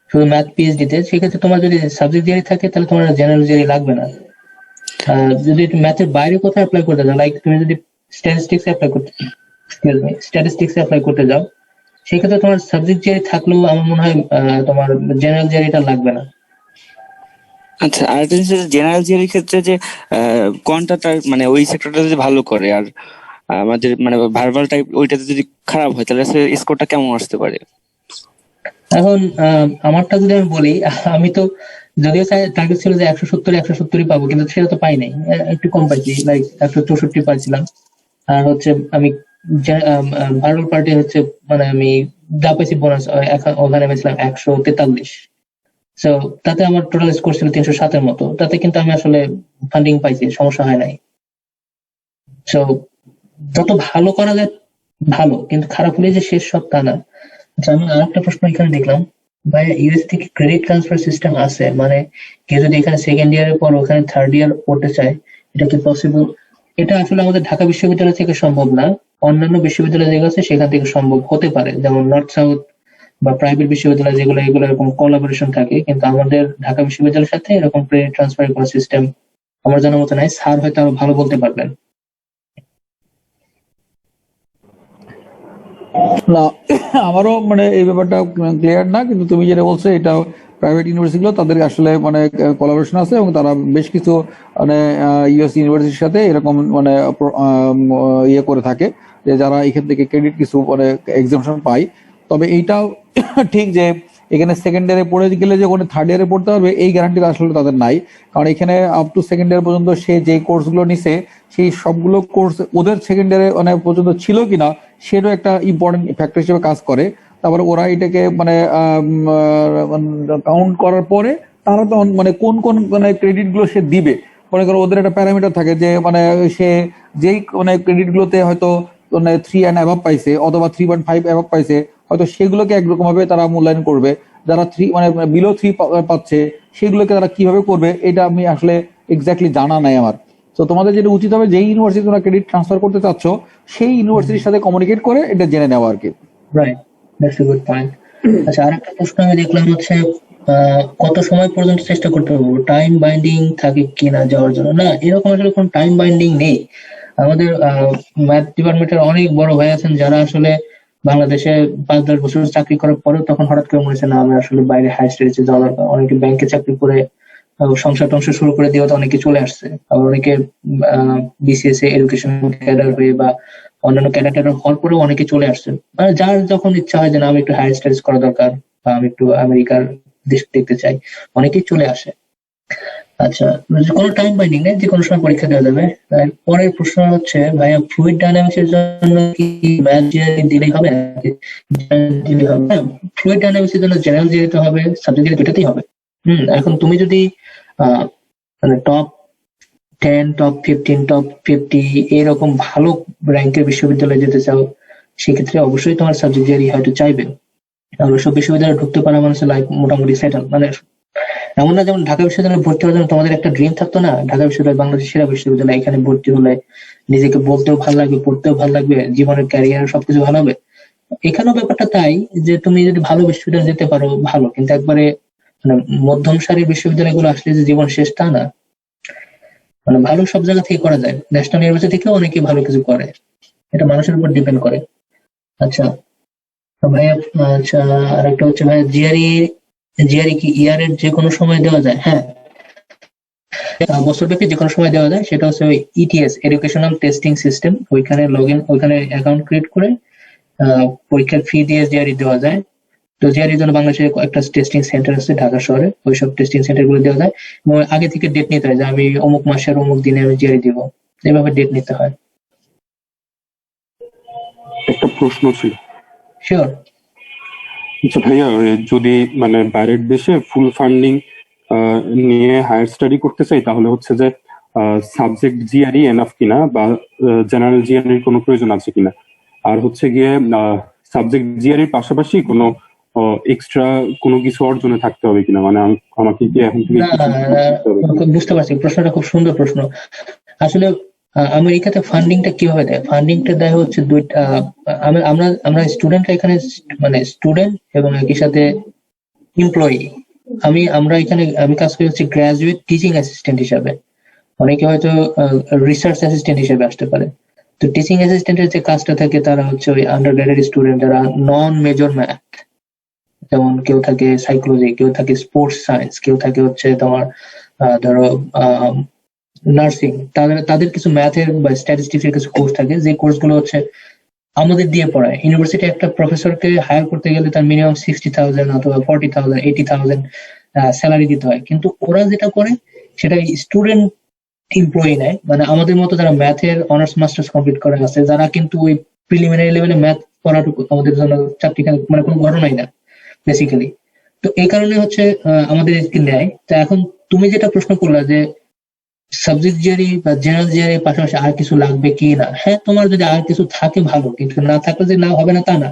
শুধু ম্যাথ পিএইচডি তে, সেক্ষেত্রে তোমার যদি সাবজেক্ট জিআরই থাকে তাহলে তোমার জেনারেল জিআরই লাগবে না। যদি ম্যাথের বাইরে কোথাও অ্যাপ্লাই করতে চাও, লাইক তুমি যদি স্ট্যাটিস্টিক্স অ্যাপ্লাই করতে যাও, সেক্ষেত্রে তোমার সাবজেক্ট জিআরই থাকলেও আমার মনে হয় তোমার জেনারেল জিআরইটা লাগবে না। আচ্ছা, আর একটা জিনিস, জেনারেল থিওরির ক্ষেত্রে যে কোনটা মানে ওই সেক্টরটা যদি ভালো করে আর আমাদের মানে ভার্বাল টাইপ ওইটাতে যদি খারাপ হয়, তাহলে স্কোরটা কেমন আসতে পারে? এখন আমারটা যদি আমি বলি, আমি তো যদিও টার্গেট ছিল যে 170-170 পাবো, কিন্তু সেটা তো পাই নাই, একটু কম পাইছি, লাইক 164 পাইছিলাম। আর হচ্ছে আমি ভার্বাল পার্টি হচ্ছে মানে আমি যা পাইছি বোনাস, ওখানে পেয়েছিলাম 143। সো তাতে আমার টোটাল স্কোর ছিল 307-এর মতো, তাতে কিন্তু আমি আসলে ফান্ডিং পাইছি, সমস্যা হয় নাই। সো যত ভালো করা যায় ভালো, কিন্তু খারাপ হলে যে শেষ সব তা না। আচ্ছা, আমি আরেকটা প্রশ্ন এখানে দেখলাম, ভাই ইউএস থেকে ক্রেডিট ট্রান্সফার সিস্টেম আছে, মানে কেউ যদি এখানে সেকেন্ড ইয়ারের পর ওখানে থার্ড ইয়ার পড়তে চায়, এটা কি পসিবল? এটা আসলে আমাদের ঢাকা বিশ্ববিদ্যালয় থেকে সম্ভব না, অন্যান্য বিশ্ববিদ্যালয় যেগুলো আছে সেখান থেকে সম্ভব হতে পারে, যেমন নর্থ সাউথ বা প্রাইভেট বিশ্ববিদ্যালয় যেগুলো, এগুলো এরকম কোলাবোরেশন থাকে, কিন্তু আমাদের ঢাকা বিশ্ববিদ্যালয়ের সাথে এরকম ক্রেডিট ট্রান্সফারের কোনো সিস্টেম আমার জানার মতো নাই। স্যার হয়তো আরো ভালো বলতে পারবেন। না, আমারও মানে এই ব্যাপারটা ক্লিয়ার না, কিন্তু তুমি যেটা বলছো এটা প্রাইভেট ইউনিভার্সিটিগুলো তাদের আসলে মানে কোলাবোরেশন আছে, এবং তারা বেশ কিছু মানে ইউএস ইউনিভার্সিটির সাথে এরকম মানে ইয়ে করে থাকে, যে যারা এখান থেকে ক্রেডিট কিছু মানে এক্সামশন পায়। তবে এইটাও ঠিক যে এখানে সেকেন্ড ইয়ারে পড়ে গেলে যে ওখানে থার্ড ইয়ারে পড়তে পারবে এই গ্যারান্টি আসলে তাদের নাই, কারণ এখানে আপ টু সেকেন্ড ইয়ার পর্যন্ত সে যে কোর্সগুলো নিছে সেই সবগুলো কোর্স ওদের সেকেন্ড ইয়ারে মানে পর্যন্ত ছিল কিনা সেটাও একটা ইম্পর্টেন্ট ফ্যাক্টর হিসেবে কাজ করে। তারপরে ওরা এটাকে মানে কাউন্ট করার পরে তারা তো মানে কোন কোন মানে ক্রেডিট গুলো সে দিবে, মনে করো ওদের একটা প্যারামিটার থাকে যে মানে সে যেই মানে ক্রেডিট গুলোতে হয়তো মানে 3 অ্যান্ড অ্যাভাব পাইছে অথবা 3.5 অ্যাভাব পাইছে, হয়তো সেগুলোকে একরকম ভাবে তারা মূল্যায়ন করবে। যারা 3 মানে বিলো 3 পাচ্ছে সেগুলোকে তারা কিভাবে করবে এটা আমি আসলে এক্স্যাক্টলি জানা নাই আমার। তো তোমাদের যেটা উচিত হবে, যেই ইউনিভার্সিটি তোমরা ক্রেডিট ট্রান্সফার করতে চাচ্ছ সেই ইউনিভার্সিটির সাথে কমিউনিকেট করে এটা জেনে নেওয়া আর কি। Right, that's a good point. আচ্ছা, আরেকটা প্রশ্ন আমি দেখলাম হচ্ছে কত সময় পর্যন্ত চেষ্টা করতে হবে, টাইম বাইন্ডিং থাকে কিনা যাওয়ার জন্য? না, এরকম আসলে কোনো টাইম বাইন্ডিং নেই। আমাদের ম্যাথ ডিপার্টমেন্টের অনেক বড় ভাই আছেন যারা আসলে বাংলাদেশে 5-10 বছর চাকরি করার পরেও তখন হঠাৎ করে মনে হচ্ছে না আমি আসলে বাইরে হাই স্টাডিজে যাওয়া দরকার। অনেকে ব্যাংকে চাকরি করে সংসার টংসার শুরু করে দিয়ে তো অনেকে চলে আসছে, আবার অনেকে বিসিএস এডুকেশন ক্যাডার হয়ে বা অন্যান্য ক্যাডার হওয়ার পরেও অনেকে চলে আসছে। মানে যার যখন ইচ্ছা হয় যে না আমি একটু হায়ার স্টাডিজ করা দরকার বা আমি একটু আমেরিকার দেশ দেখতে চাই, অনেকেই চলে আসে। আচ্ছা, কোনো টাইম বাইন্ডিং নেই, যে কোনো সময় পরীক্ষা দেওয়া যাবে। আর পরের প্রশ্ন হচ্ছে ভাইয়া, ফ্লুইড ডায়নামিক্স এর জন্য কি ম্যাথ জিআরই দিলেই হবে? ফ্লুইড ডায়নামিক্স এর জন্য জেনারেল জিআরই তো হবে, সাবজেক্ট জিআরই দুটাতেই হবে। এখন তুমি যদি মানে টপ 10, টপ 15, টপ 50 এরকম ভালো র্যাঙ্কের বিশ্ববিদ্যালয়ে যেতে চাও, সেক্ষেত্রে অবশ্যই তোমার সাবজেক্ট জিআরই হয়তো চাইবে। আর ওইসব বিশ্ববিদ্যালয়ে ঢুকতে পারা মানুষের লাইফ মোটামুটি সেটেল। মানে এমন না যেমন ঢাকা বিশ্ববিদ্যালয়ে ভর্তি হওয়ার জন্য তোমাদের একটা ড্রিম থাকতো না, ঢাকা বিশ্ববিদ্যালয় বাংলাদেশের সেরা বিশ্ববিদ্যালয়, এখানে ভর্তি হলে নিজেকে বলতেও ভালো লাগবে, পড়তেও ভালো লাগবে, জীবনের ক্যারিয়ার সবকিছু ভালো হবে। এখানেও ব্যাপারটা তাই, যে তুমি যদি ভালো বিশ্ববিদ্যালয়ে যেতে পারো ভালো, কিন্তু একবারে মানে মধ্যম সারির বিশ্ববিদ্যালয়গুলো আসলে যে জীবন শেষ তা না। মানে ভালো সব জায়গা থেকে করা যায়, ন্যাশনাল ইউনিভার্সিটি থেকেও অনেকে ভালো কিছু করে, এটা মানুষের উপর ডিপেন্ড করে। আচ্ছা ভাইয়া, আচ্ছা আরেকটা হচ্ছে ভাইয়া, জিআরই কি ইয়ারের যে কোনো সময় দেওয়া যায়? হ্যাঁ, বছরব্যাপী যে কোনো সময় দেওয়া যায়। সেটা হচ্ছে ওই ইটিএস, এডুকেশনাল টেস্টিং সিস্টেম, ওইখানে ওইখানে অ্যাকাউন্ট ক্রিয়েট করে পরীক্ষার ফি দিয়ে জিআরই দেওয়া যায়। তো জিআরই জন্য বাংলাদেশে একটা টেস্টিং সেন্টার আছে ঢাকা শহরে, ওইসব টেস্টিং সেন্টার গুলো দেওয়া যায় এবং আগে থেকে ডেট নিতে হয় যে আমি অমুক মাসের অমুক দিনে আমি জিআরই দিব, এইভাবে ডেট নিতে হয়। একটা প্রশ্ন ছিল। শিওর। আচ্ছা ভাইয়া, যদি মানে বাইরের দেশে ফুল ফান্ডিং নিয়ে হায়ার স্টাডি করতে চাই, তাহলে হচ্ছে যে সাবজেক্ট জিআরই এনাফ কিনা বা জেনারেল জিআরই কোনো প্রয়োজন আছে কিনা? আর হচ্ছে গিয়ে সাবজেক্ট জিআরইর পাশাপাশি কোনো এক্সট্রা কোনো কিছু অর্জনে থাকতে হবে কিনা, মানে আমাকে কি এখন থেকে না, বুঝতে পারছি, প্রশ্নটা খুব সুন্দর প্রশ্ন। আসলে আমেরিকাতে ফান্ডিংটা কিভাবে দেয়? ফান্ডিংটা দেয় হচ্ছে দুইটা। আমরা স্টুডেন্টরা এখানে, মানে স্টুডেন্ট এবং একই সাথে এমপ্লয়ি। আমরা এখানে আমি কাজ করি হচ্ছে গ্রাজুয়েট টিচিং অ্যাসিস্ট্যান্ট হিসাবে। অনেকে হয়তো রিসার্চ অ্যাসিস্ট্যান্ট হিসেবে আসতে পারে। তো টিচিং অ্যাসিস্ট্যান্টের যে কাজটা থাকে তারা হচ্ছে ওই আন্ডার গ্রাজুয়েট স্টুডেন্ট যারা নন মেজর ম্যাথ, যেমন কেউ থাকে সাইকোলজি, কেউ থাকে স্পোর্টস সায়েন্স, কেউ থাকে হচ্ছে তোমার ধরো নার্সিং, তাদের কিছু ম্যাথের বা স্ট্যাটিস্টিক্স এর কিছু কোর্স থাকে, যে কোর্সগুলো হচ্ছে আমাদের দিয়ে পড়ায়। ইউনিভার্সিটি একটা প্রফেসরকে হায়ার করতে গেলে তার মিনিমাম 60,000 অথবা 40,000 80,000 স্যালারি দিতে হয়, কিন্তু ওরা যেটা করে সেটা স্টুডেন্ট এমপ্লয়ি নেয়। মানে আমাদের মতো যারা ম্যাথের অনার্স মাস্টার্স কমপ্লিট করে আছে, যারা কিন্তু ওই প্রিলিমিনারি লেভেলে ম্যাথ পড়াটুকু আমাদের জন্য চাকরিখানে মানে কোনো ঘটনাই না বেসিক্যালি। তো এই কারণে হচ্ছে আমাদের নেয়। তো এখন তুমি যেটা প্রশ্ন করলা যে সাবজেক্ট জিআরই বা জেনারেল জিআরই পাশাপাশি আর কিছু লাগবে কি না, হ্যাঁ, তোমার যদি আর কিছু থাকে ভালো, কিন্তু না থাকলে যে না হবে না তা না।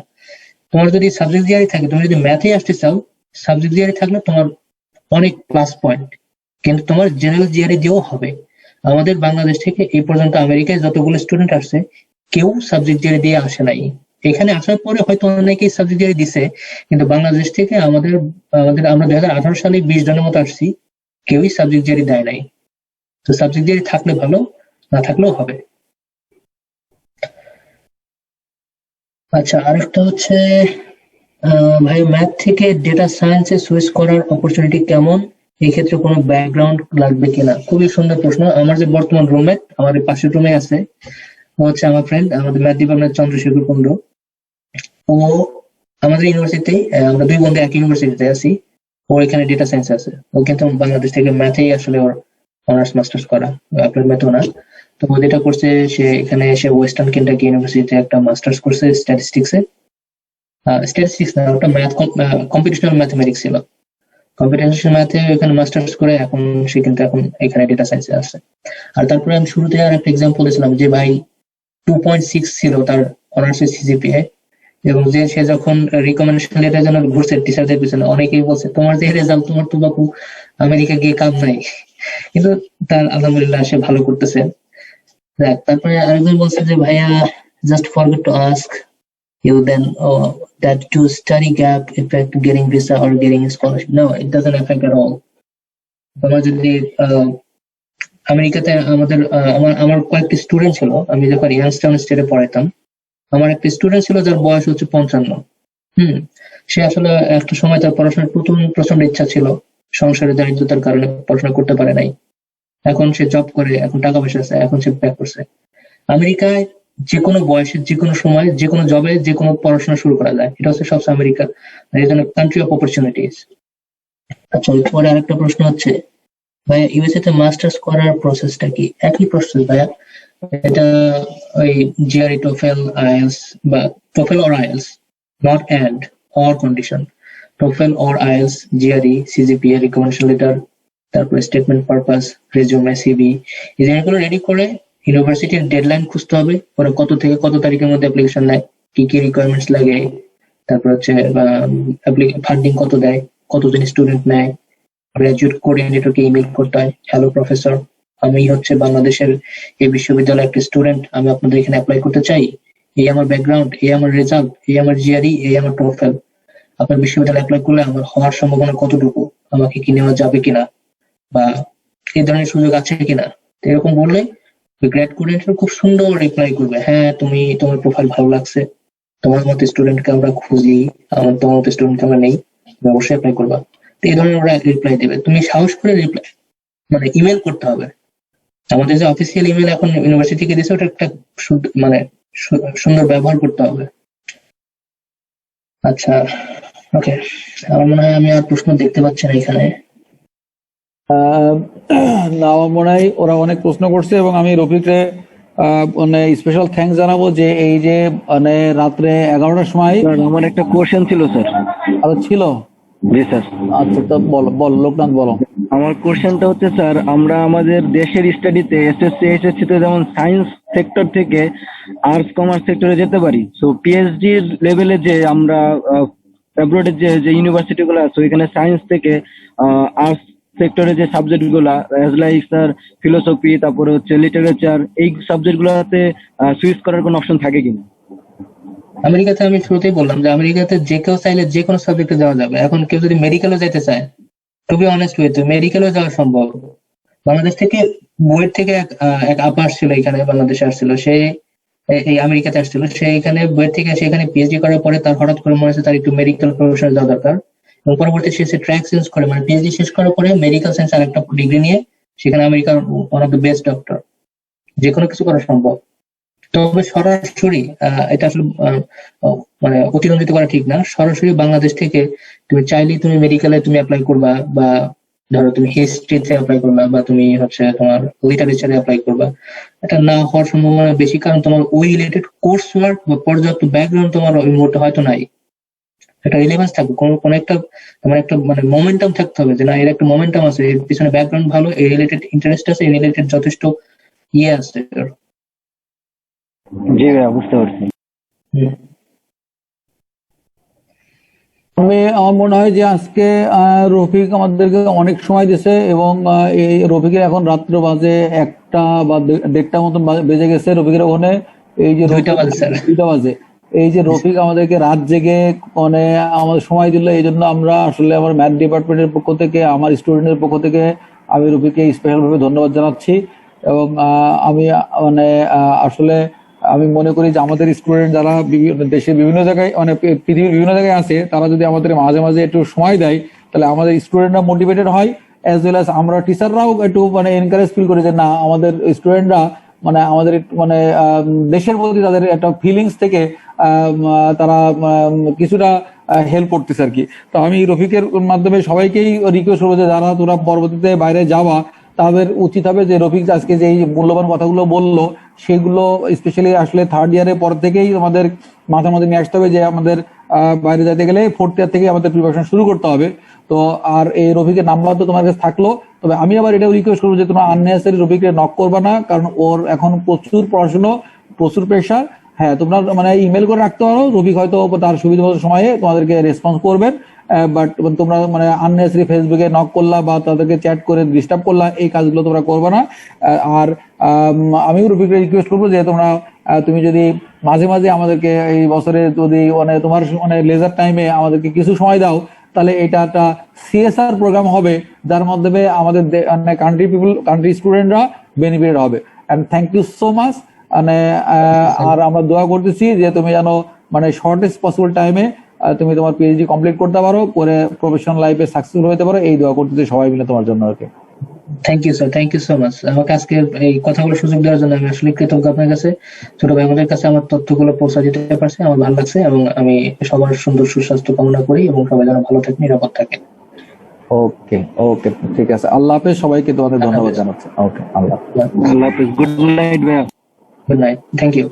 তোমার যদি সাবজেক্ট জিআরই থাকে, তুমি যদি ম্যাথে আসতে চাও, সাবজেক্ট জিআরই থাকলে তোমার অনেক প্লাস পয়েন্ট, কিন্তু তোমার জেনারেল জিআরই দিয়েও হবে। আমাদের বাংলাদেশ থেকে এই পর্যন্ত আমেরিকায় যতগুলো স্টুডেন্ট আসছে, কেউ সাবজেক্ট জিআরই দিয়ে আসে নাই। এখানে আসার পরে হয়তো অনেকেই সাবজেক্ট জিআরই দিছে, কিন্তু বাংলাদেশ থেকে আমাদের আমরা 2018 সালে 20 জনের মতো আসছি, কেউই সাবজেক্ট জিআরই দেয় নাই। তো সাবজেক্ট জিআরই থাকলে ভালো, না থাকলেও হবে। আচ্ছা, আরেকটা হচ্ছে ভাই, ম্যাথ থেকে ডেটা সায়েন্সে সুইচ করার অপরচুনিটি কেমন? এই ক্ষেত্রে কোনো ব্যাকগ্রাউন্ড লাগবে কিনা? খুবই সুন্দর প্রশ্ন। আমার যে বর্তমান রুমমেট, আমাদের পাশের রুমে আছে, ও হচ্ছে আমার ফ্রেন্ড, আমাদের ম্যাথ ডিপার্টমেন্ট চন্দ্রশেখর কুন্ডু। ও আমাদের ইউনিভার্সিটি, আমরা দুই বন্ধু এক ইউনিভার্সিটিতে আছি। ও এখানে ডেটা সায়েন্স আছে। ও কিন্তু বাংলাদেশ থেকে ম্যাথেই আসলে ওর অনার্স মাস্টার্স করা, অ্যাপ্লাইড ম্যাথও না। তো ও যেটা করছে, সে এখানে এসে ওয়েস্টার্ন কেন্টাকি ইউনিভার্সিটিতে একটা মাস্টার্স করছে স্ট্যাটিস্টিক্সে। স্ট্যাটিস্টিক্স না, ওটা ম্যাথ, কম্পিটিশনাল ম্যাথমেটিক্স ছিল। কম্পিটিশনাল ম্যাথে এখানে মাস্টার্স করে এখন সে কিন্তু এখন এখানে ডেটা সায়েন্সে আছে। আর তারপরে আমি শুরুতে আর একটা এক্সাম্পল দিয়েছিলাম যে ভাই 2.6 ছিল তার অনার্সের সিজিপিএ, এবং যে সে যখন রিকমেন্ডেশন লেটার জন্য ঘুরছে টিচারদের পিছনে, অনেকেই বলছে তোমার যে রেজাল্ট, তোমার তো বাপু আমেরিকা গিয়ে কাজ নাই, কিন্তু তার আলহামদুলিল্লাহ সে ভালো করতেছে। তারপরে আরেকজন বলছে যে ভাইয়া, just forget to ask you then that to study gap affect getting visa or getting a scholarship? No, it doesn't affect at all. তোমার যদি আমেরিকাতে আমার কয়েকটি স্টুডেন্ট ছিল, আমি যখন ইয়াংস্টাউন স্টেটে পড়াইতাম, আমার একটা স্টুডেন্ট ছিল যার বয়স হচ্ছে 55। সে আসলে একটা সময় তার পড়াশোনার প্রচন্ড ইচ্ছা ছিল, সংসারের দারিদ্রতার কারণে পড়াশোনা করতে পারে নাই। এখন সে জব করে, এখন টাকা পয়সা আছে, এখন সে ব্যাক করছে। আমেরিকায় যে কোনো বয়সে, যে কোনো সময়, যে কোনো জবে, যে কোনো পড়াশোনা শুরু করা যায়। এটা হচ্ছে সবচেয়ে আমেরিকা, এই জন্য কান্ট্রি অফ অপরচুনিটিস। আচ্ছা, এরপরে আরেকটা প্রশ্ন হচ্ছে, ভাইয়া ইউএসএ তে মাস্টার্স করার প্রসেসটা কি? একই প্রসেস ভাইয়া, এটা ওই জিআরই, টোফেল, আইএলস বা TOEFL or IELTS, not and or condition. TOEFL or IELTS, GRE, CGPA, recommendation letter, তারপরে স্টেটমেন্ট পারপাস, রেজিউমে, সিভি, এই জিনিসগুলো রেডি করে ইউনিভার্সিটির ডেডলাইন খুঁজতে হবে, ওরা কত থেকে কত তারিখের মধ্যে অ্যাপ্লিকেশন নেয়, কি কি রিকোয়ারমেন্টস লাগে, তারপর হচ্ছে ফান্ডিং কত দেয়, কতজন স্টুডেন্ট নেয়। গ্রাজুয়েট কোঅর্ডিনেটরকে ইমেল করতে হয়, হ্যালো প্রফেসর, আমি হচ্ছে বাংলাদেশের এই বিশ্ববিদ্যালয়ের একটা স্টুডেন্ট, আমি আপনাদের এখানে অ্যাপ্লাই করতে চাই, এই আমার ব্যাকগ্রাউন্ড, এই আমার রেজাল্ট, এই আমার জিআরই, এই আমার টোফেল, আপনার বিশ্ববিদ্যালয়ে অ্যাপ্লাই করলে আমার হওয়ার সম্ভাবনা কতটুকু, আমাকে কি নেওয়া যাবে কিনা, বা এই ধরনের সুযোগ আছে কিনা। এরকম বললে গ্রেড কোঅর্ডিনেটর খুব সুন্দর রিপ্লাই করবে, হ্যাঁ তুমি, তোমার প্রোফাইল ভালো লাগছে, তোমার মতো স্টুডেন্টকে আমরা খুঁজি, তোমার মতো স্টুডেন্টকে আমরা নেই, তুমি অবশ্যই অ্যাপ্লাই করবা। এই ধরনের ওরা রিপ্লাই দেবে। তুমি সাহস করে রিপ্লাই, মানে ইমেল করতে হবে। আমাদের যে অফিসিয়াল ইমেল এখন ইউনিভার্সিটি থেকে দিয়েছে, ওটা একটা মানে সুন্দর ব্যবহার করতে হবে। আচ্ছা, ওকে, আমার মনে হয় আমি আর প্রশ্ন দেখতে পাচ্ছি না এখানে। না, আমার মনে হয় ওরা অনেক প্রশ্ন করছে, এবং আমি রফিককে মানে স্পেশাল থ্যাঙ্কস জানাবো যে এই যে মানে রাত্রে 11টার সময়। আমার একটা কোশ্চেন ছিল স্যার। আরো ছিল? জি স্যার। আচ্ছা, তো বলো লোকনাথ, বলো। আমার কোশ্চেনটা হচ্ছে স্যার, আমরা আমাদের দেশের স্টাডিতে এসএসসি এইচএসসি তে যেমন সায়েন্স সেক্টর থেকে আর্টস কমার্স সেক্টরে যেতে পারি, তো পিএইচডি লেভেলে যে আমরা অ্যাব্রোডের যে ইউনিভার্সিটি গুলো আছে ওইখানে সায়েন্স থেকে আর্টস সেক্টরে যে সাবজেক্ট গুলা অ্যাজ লাইক স্যার ফিলোসফি, তারপরে হচ্ছে লিটারেচার, এই সাবজেক্ট গুলাতে সুইচ করার কোনো অপশন থাকে কিনা? আমেরিকাতে আমি শুরুতেই বললাম যে আমেরিকাতে যে কেউ চাইলে যে কোনো সাবজেক্টে যাওয়া যাবে। এখন কেউ যদি মেডিকেলও যেতে চায়, টু বি অনেস্ট উইথ, মেডিকেলও যাওয়া সম্ভব। বাংলাদেশ থেকে বুয়েট থেকে এক আপা আসছিল, এখানে বাংলাদেশে আসছিল, সে এই আমেরিকাতে আসছিল। সে এখানে বুয়েট থেকে এসে এখানে পিএইচডি করার পরে তার হঠাৎ করে মনে হচ্ছে তার একটু মেডিকেল প্রফেশনে যাওয়া দরকার, এবং পরবর্তী সে ট্র্যাক চেঞ্জ করে, মানে পিএইচডি শেষ করার পরে মেডিকেল সায়েন্স আর একটা ডিগ্রি নিয়ে সেখানে আমেরিকার one of the best doctor. যে কোনো কিছু করা সম্ভব। তবে সরাসরি এটা আসলে মানে অতিরঞ্জিত করা ঠিক না। সরাসরি বাংলাদেশ থেকে তুমি চাইলেই তুমি মেডিকেলে তুমি অ্যাপ্লাই করবা, বা ধরো তুমি হিস্ট্রিতে অ্যাপ্লাই করবা, বা তুমি হচ্ছে তোমার লিটারেচারে অ্যাপ্লাই করবা, এটা না হওয়ার সম্ভাবনা বেশি, কারণ তোমার ওই রিলেটেড কোর্স ওয়ার্ক বা পর্যাপ্ত ব্যাকগ্রাউন্ড তোমার ওই মুহূর্তে হয়তো নাই। একটা রিলেভেন্স থাকবে, কোনো একটা তোমার একটা মানে মোমেন্টাম থাকতে হবে, যে না এর একটা মোমেন্টাম আছে, এর পিছনে ব্যাকগ্রাউন্ড ভালো, এই রিলেটেড ইন্টারেস্ট আছে, এই রিলেটেড যথেষ্ট ইয়ে আছে। জি ভাইয়া, বুঝতে পারছি। আমার মনে হয় যে আজকে রফিক আমাদেরকে অনেক সময় দিয়েছে, এবং এই রফিকের এখন রাত্র বাজে 1টা বা 1:30 মতন বেজে গেছে রফিকের ওখানে। এই যে 2টা বাজে স্যার। 2টা বাজে, এই যে রফিক আমাদেরকে রাত জেগে মানে আমাদের সময় দিল, এই জন্য আমরা আসলে আমার ম্যাথ ডিপার্টমেন্টের পক্ষ থেকে, আমার স্টুডেন্টের পক্ষ থেকে আমি রফিককে স্পেশাল ভাবে ধন্যবাদ জানাচ্ছি। এবং আমি মানে আসলে আমি মনে করি যে আমাদের স্টুডেন্ট যারা দেশের বিভিন্ন জায়গায় মানে পৃথিবীর বিভিন্ন জায়গায় আছে, তারা যদি আমাদের মাঝে মাঝে একটু সময় দেয়, তাহলে আমাদের স্টুডেন্টরা মোটিভেটেড হয়, অ্যাজ ওয়েল অ্যাজ আমরা টিচাররাও একটু মানে এনকারেজ ফিল করি যে না আমাদের স্টুডেন্টরা মানে আমাদের মানে দেশের প্রতি তাদের একটা ফিলিংস থেকে তারা কিছুটা হেল্প করতেছে আর কি। তো আমি রফিকের মাধ্যমে সবাইকেই রিকোয়েস্ট করবো যে যারা তোরা পরবর্তীতে বাইরে যাওয়া, তাদের উচিত হবে যে রফিক আজকে যে এই মূল্যবান কথাগুলো বললো, সেগুলো স্পেশালি আসলে 3rd ইয়ারের পর থেকেই আমাদের মাথার মধ্যে নিয়ে আসতে হবে যে আমাদের বাইরে যেতে গেলে 4th ইয়ার থেকে আমাদের প্রিপারেশন শুরু করতে হবে। তো আর এই রফিকের নাম্বার তো তোমার কাছে থাকলো, তবে আমি আবার এটাও রিকোয়েস্ট করবো যে তোমরা আননেসেসারি রফিককে নক করবা না, কারণ ওর এখন প্রচুর পড়াশুনো, প্রচুর প্রেশার। হ্যাঁ, তোমরা মানে ইমেল করে রাখতে পারো, রফিক হয়তো তার সুবিধা মতো সময়ে তোমাদেরকে রেসপন্স করবেন, বাট তোমরা মানে আননেসেসারি ফেসবুকে নক করলা বা তাদেরকে চ্যাট করে ডিস্টার্ব করলা, এই কাজগুলো তোমরা করবে না। আর আমিও রফিককে রিকোয়েস্ট করবো যে তোমরা তুমি যদি মাঝে মাঝে আমাদেরকে এই বছরে যদি মানে তোমার মানে লেজার টাইমে আমাদেরকে কিছু সময় দাও, তাহলে এটা একটা সিএসআর প্রোগ্রাম হবে, যার মাধ্যমে আমাদের কান্ট্রি স্টুডেন্টরা বেনিফিটেড হবে। And thank you so much. মানে আর আমরা দোয়া করতেছি যে তুমি যেন মানে শর্টেস্ট পসিবল টাইমে তুমি তোমার পিএইচডি কমপ্লিট করতে পারো, করে প্রফেশনাল লাইফে সাকসেসফুল হতে পারো, এই দোয়া করতেছি সবাই মিলে তোমার জন্য আর কি। Thank you sir, thank you so much. আমাকে আজকে এই কথাগুলো সুযোগ দেওয়ার জন্য আমি আসলে কৃতজ্ঞ আপনার কাছে। ছোট ভাই আমাদের কাছে আমার তথ্যগুলো পৌঁছা দিতে পারছে, আমার ভালো লাগছে, এবং আমি সবার সুন্দর সুস্বাস্থ্য কামনা করি, এবং সবাই যেন ভালো থাকে, নিরাপদ থাকে। ওকে ওকে, ঠিক আছে, আল্লাহ হাফেজ। সবাইকে তোমাদের ধন্যবাদ জানাচ্ছি। ওকে, আল্লাহ আল্লাহ হাফেজ। গুড নাইট ভাইয়া। Good night, thank you.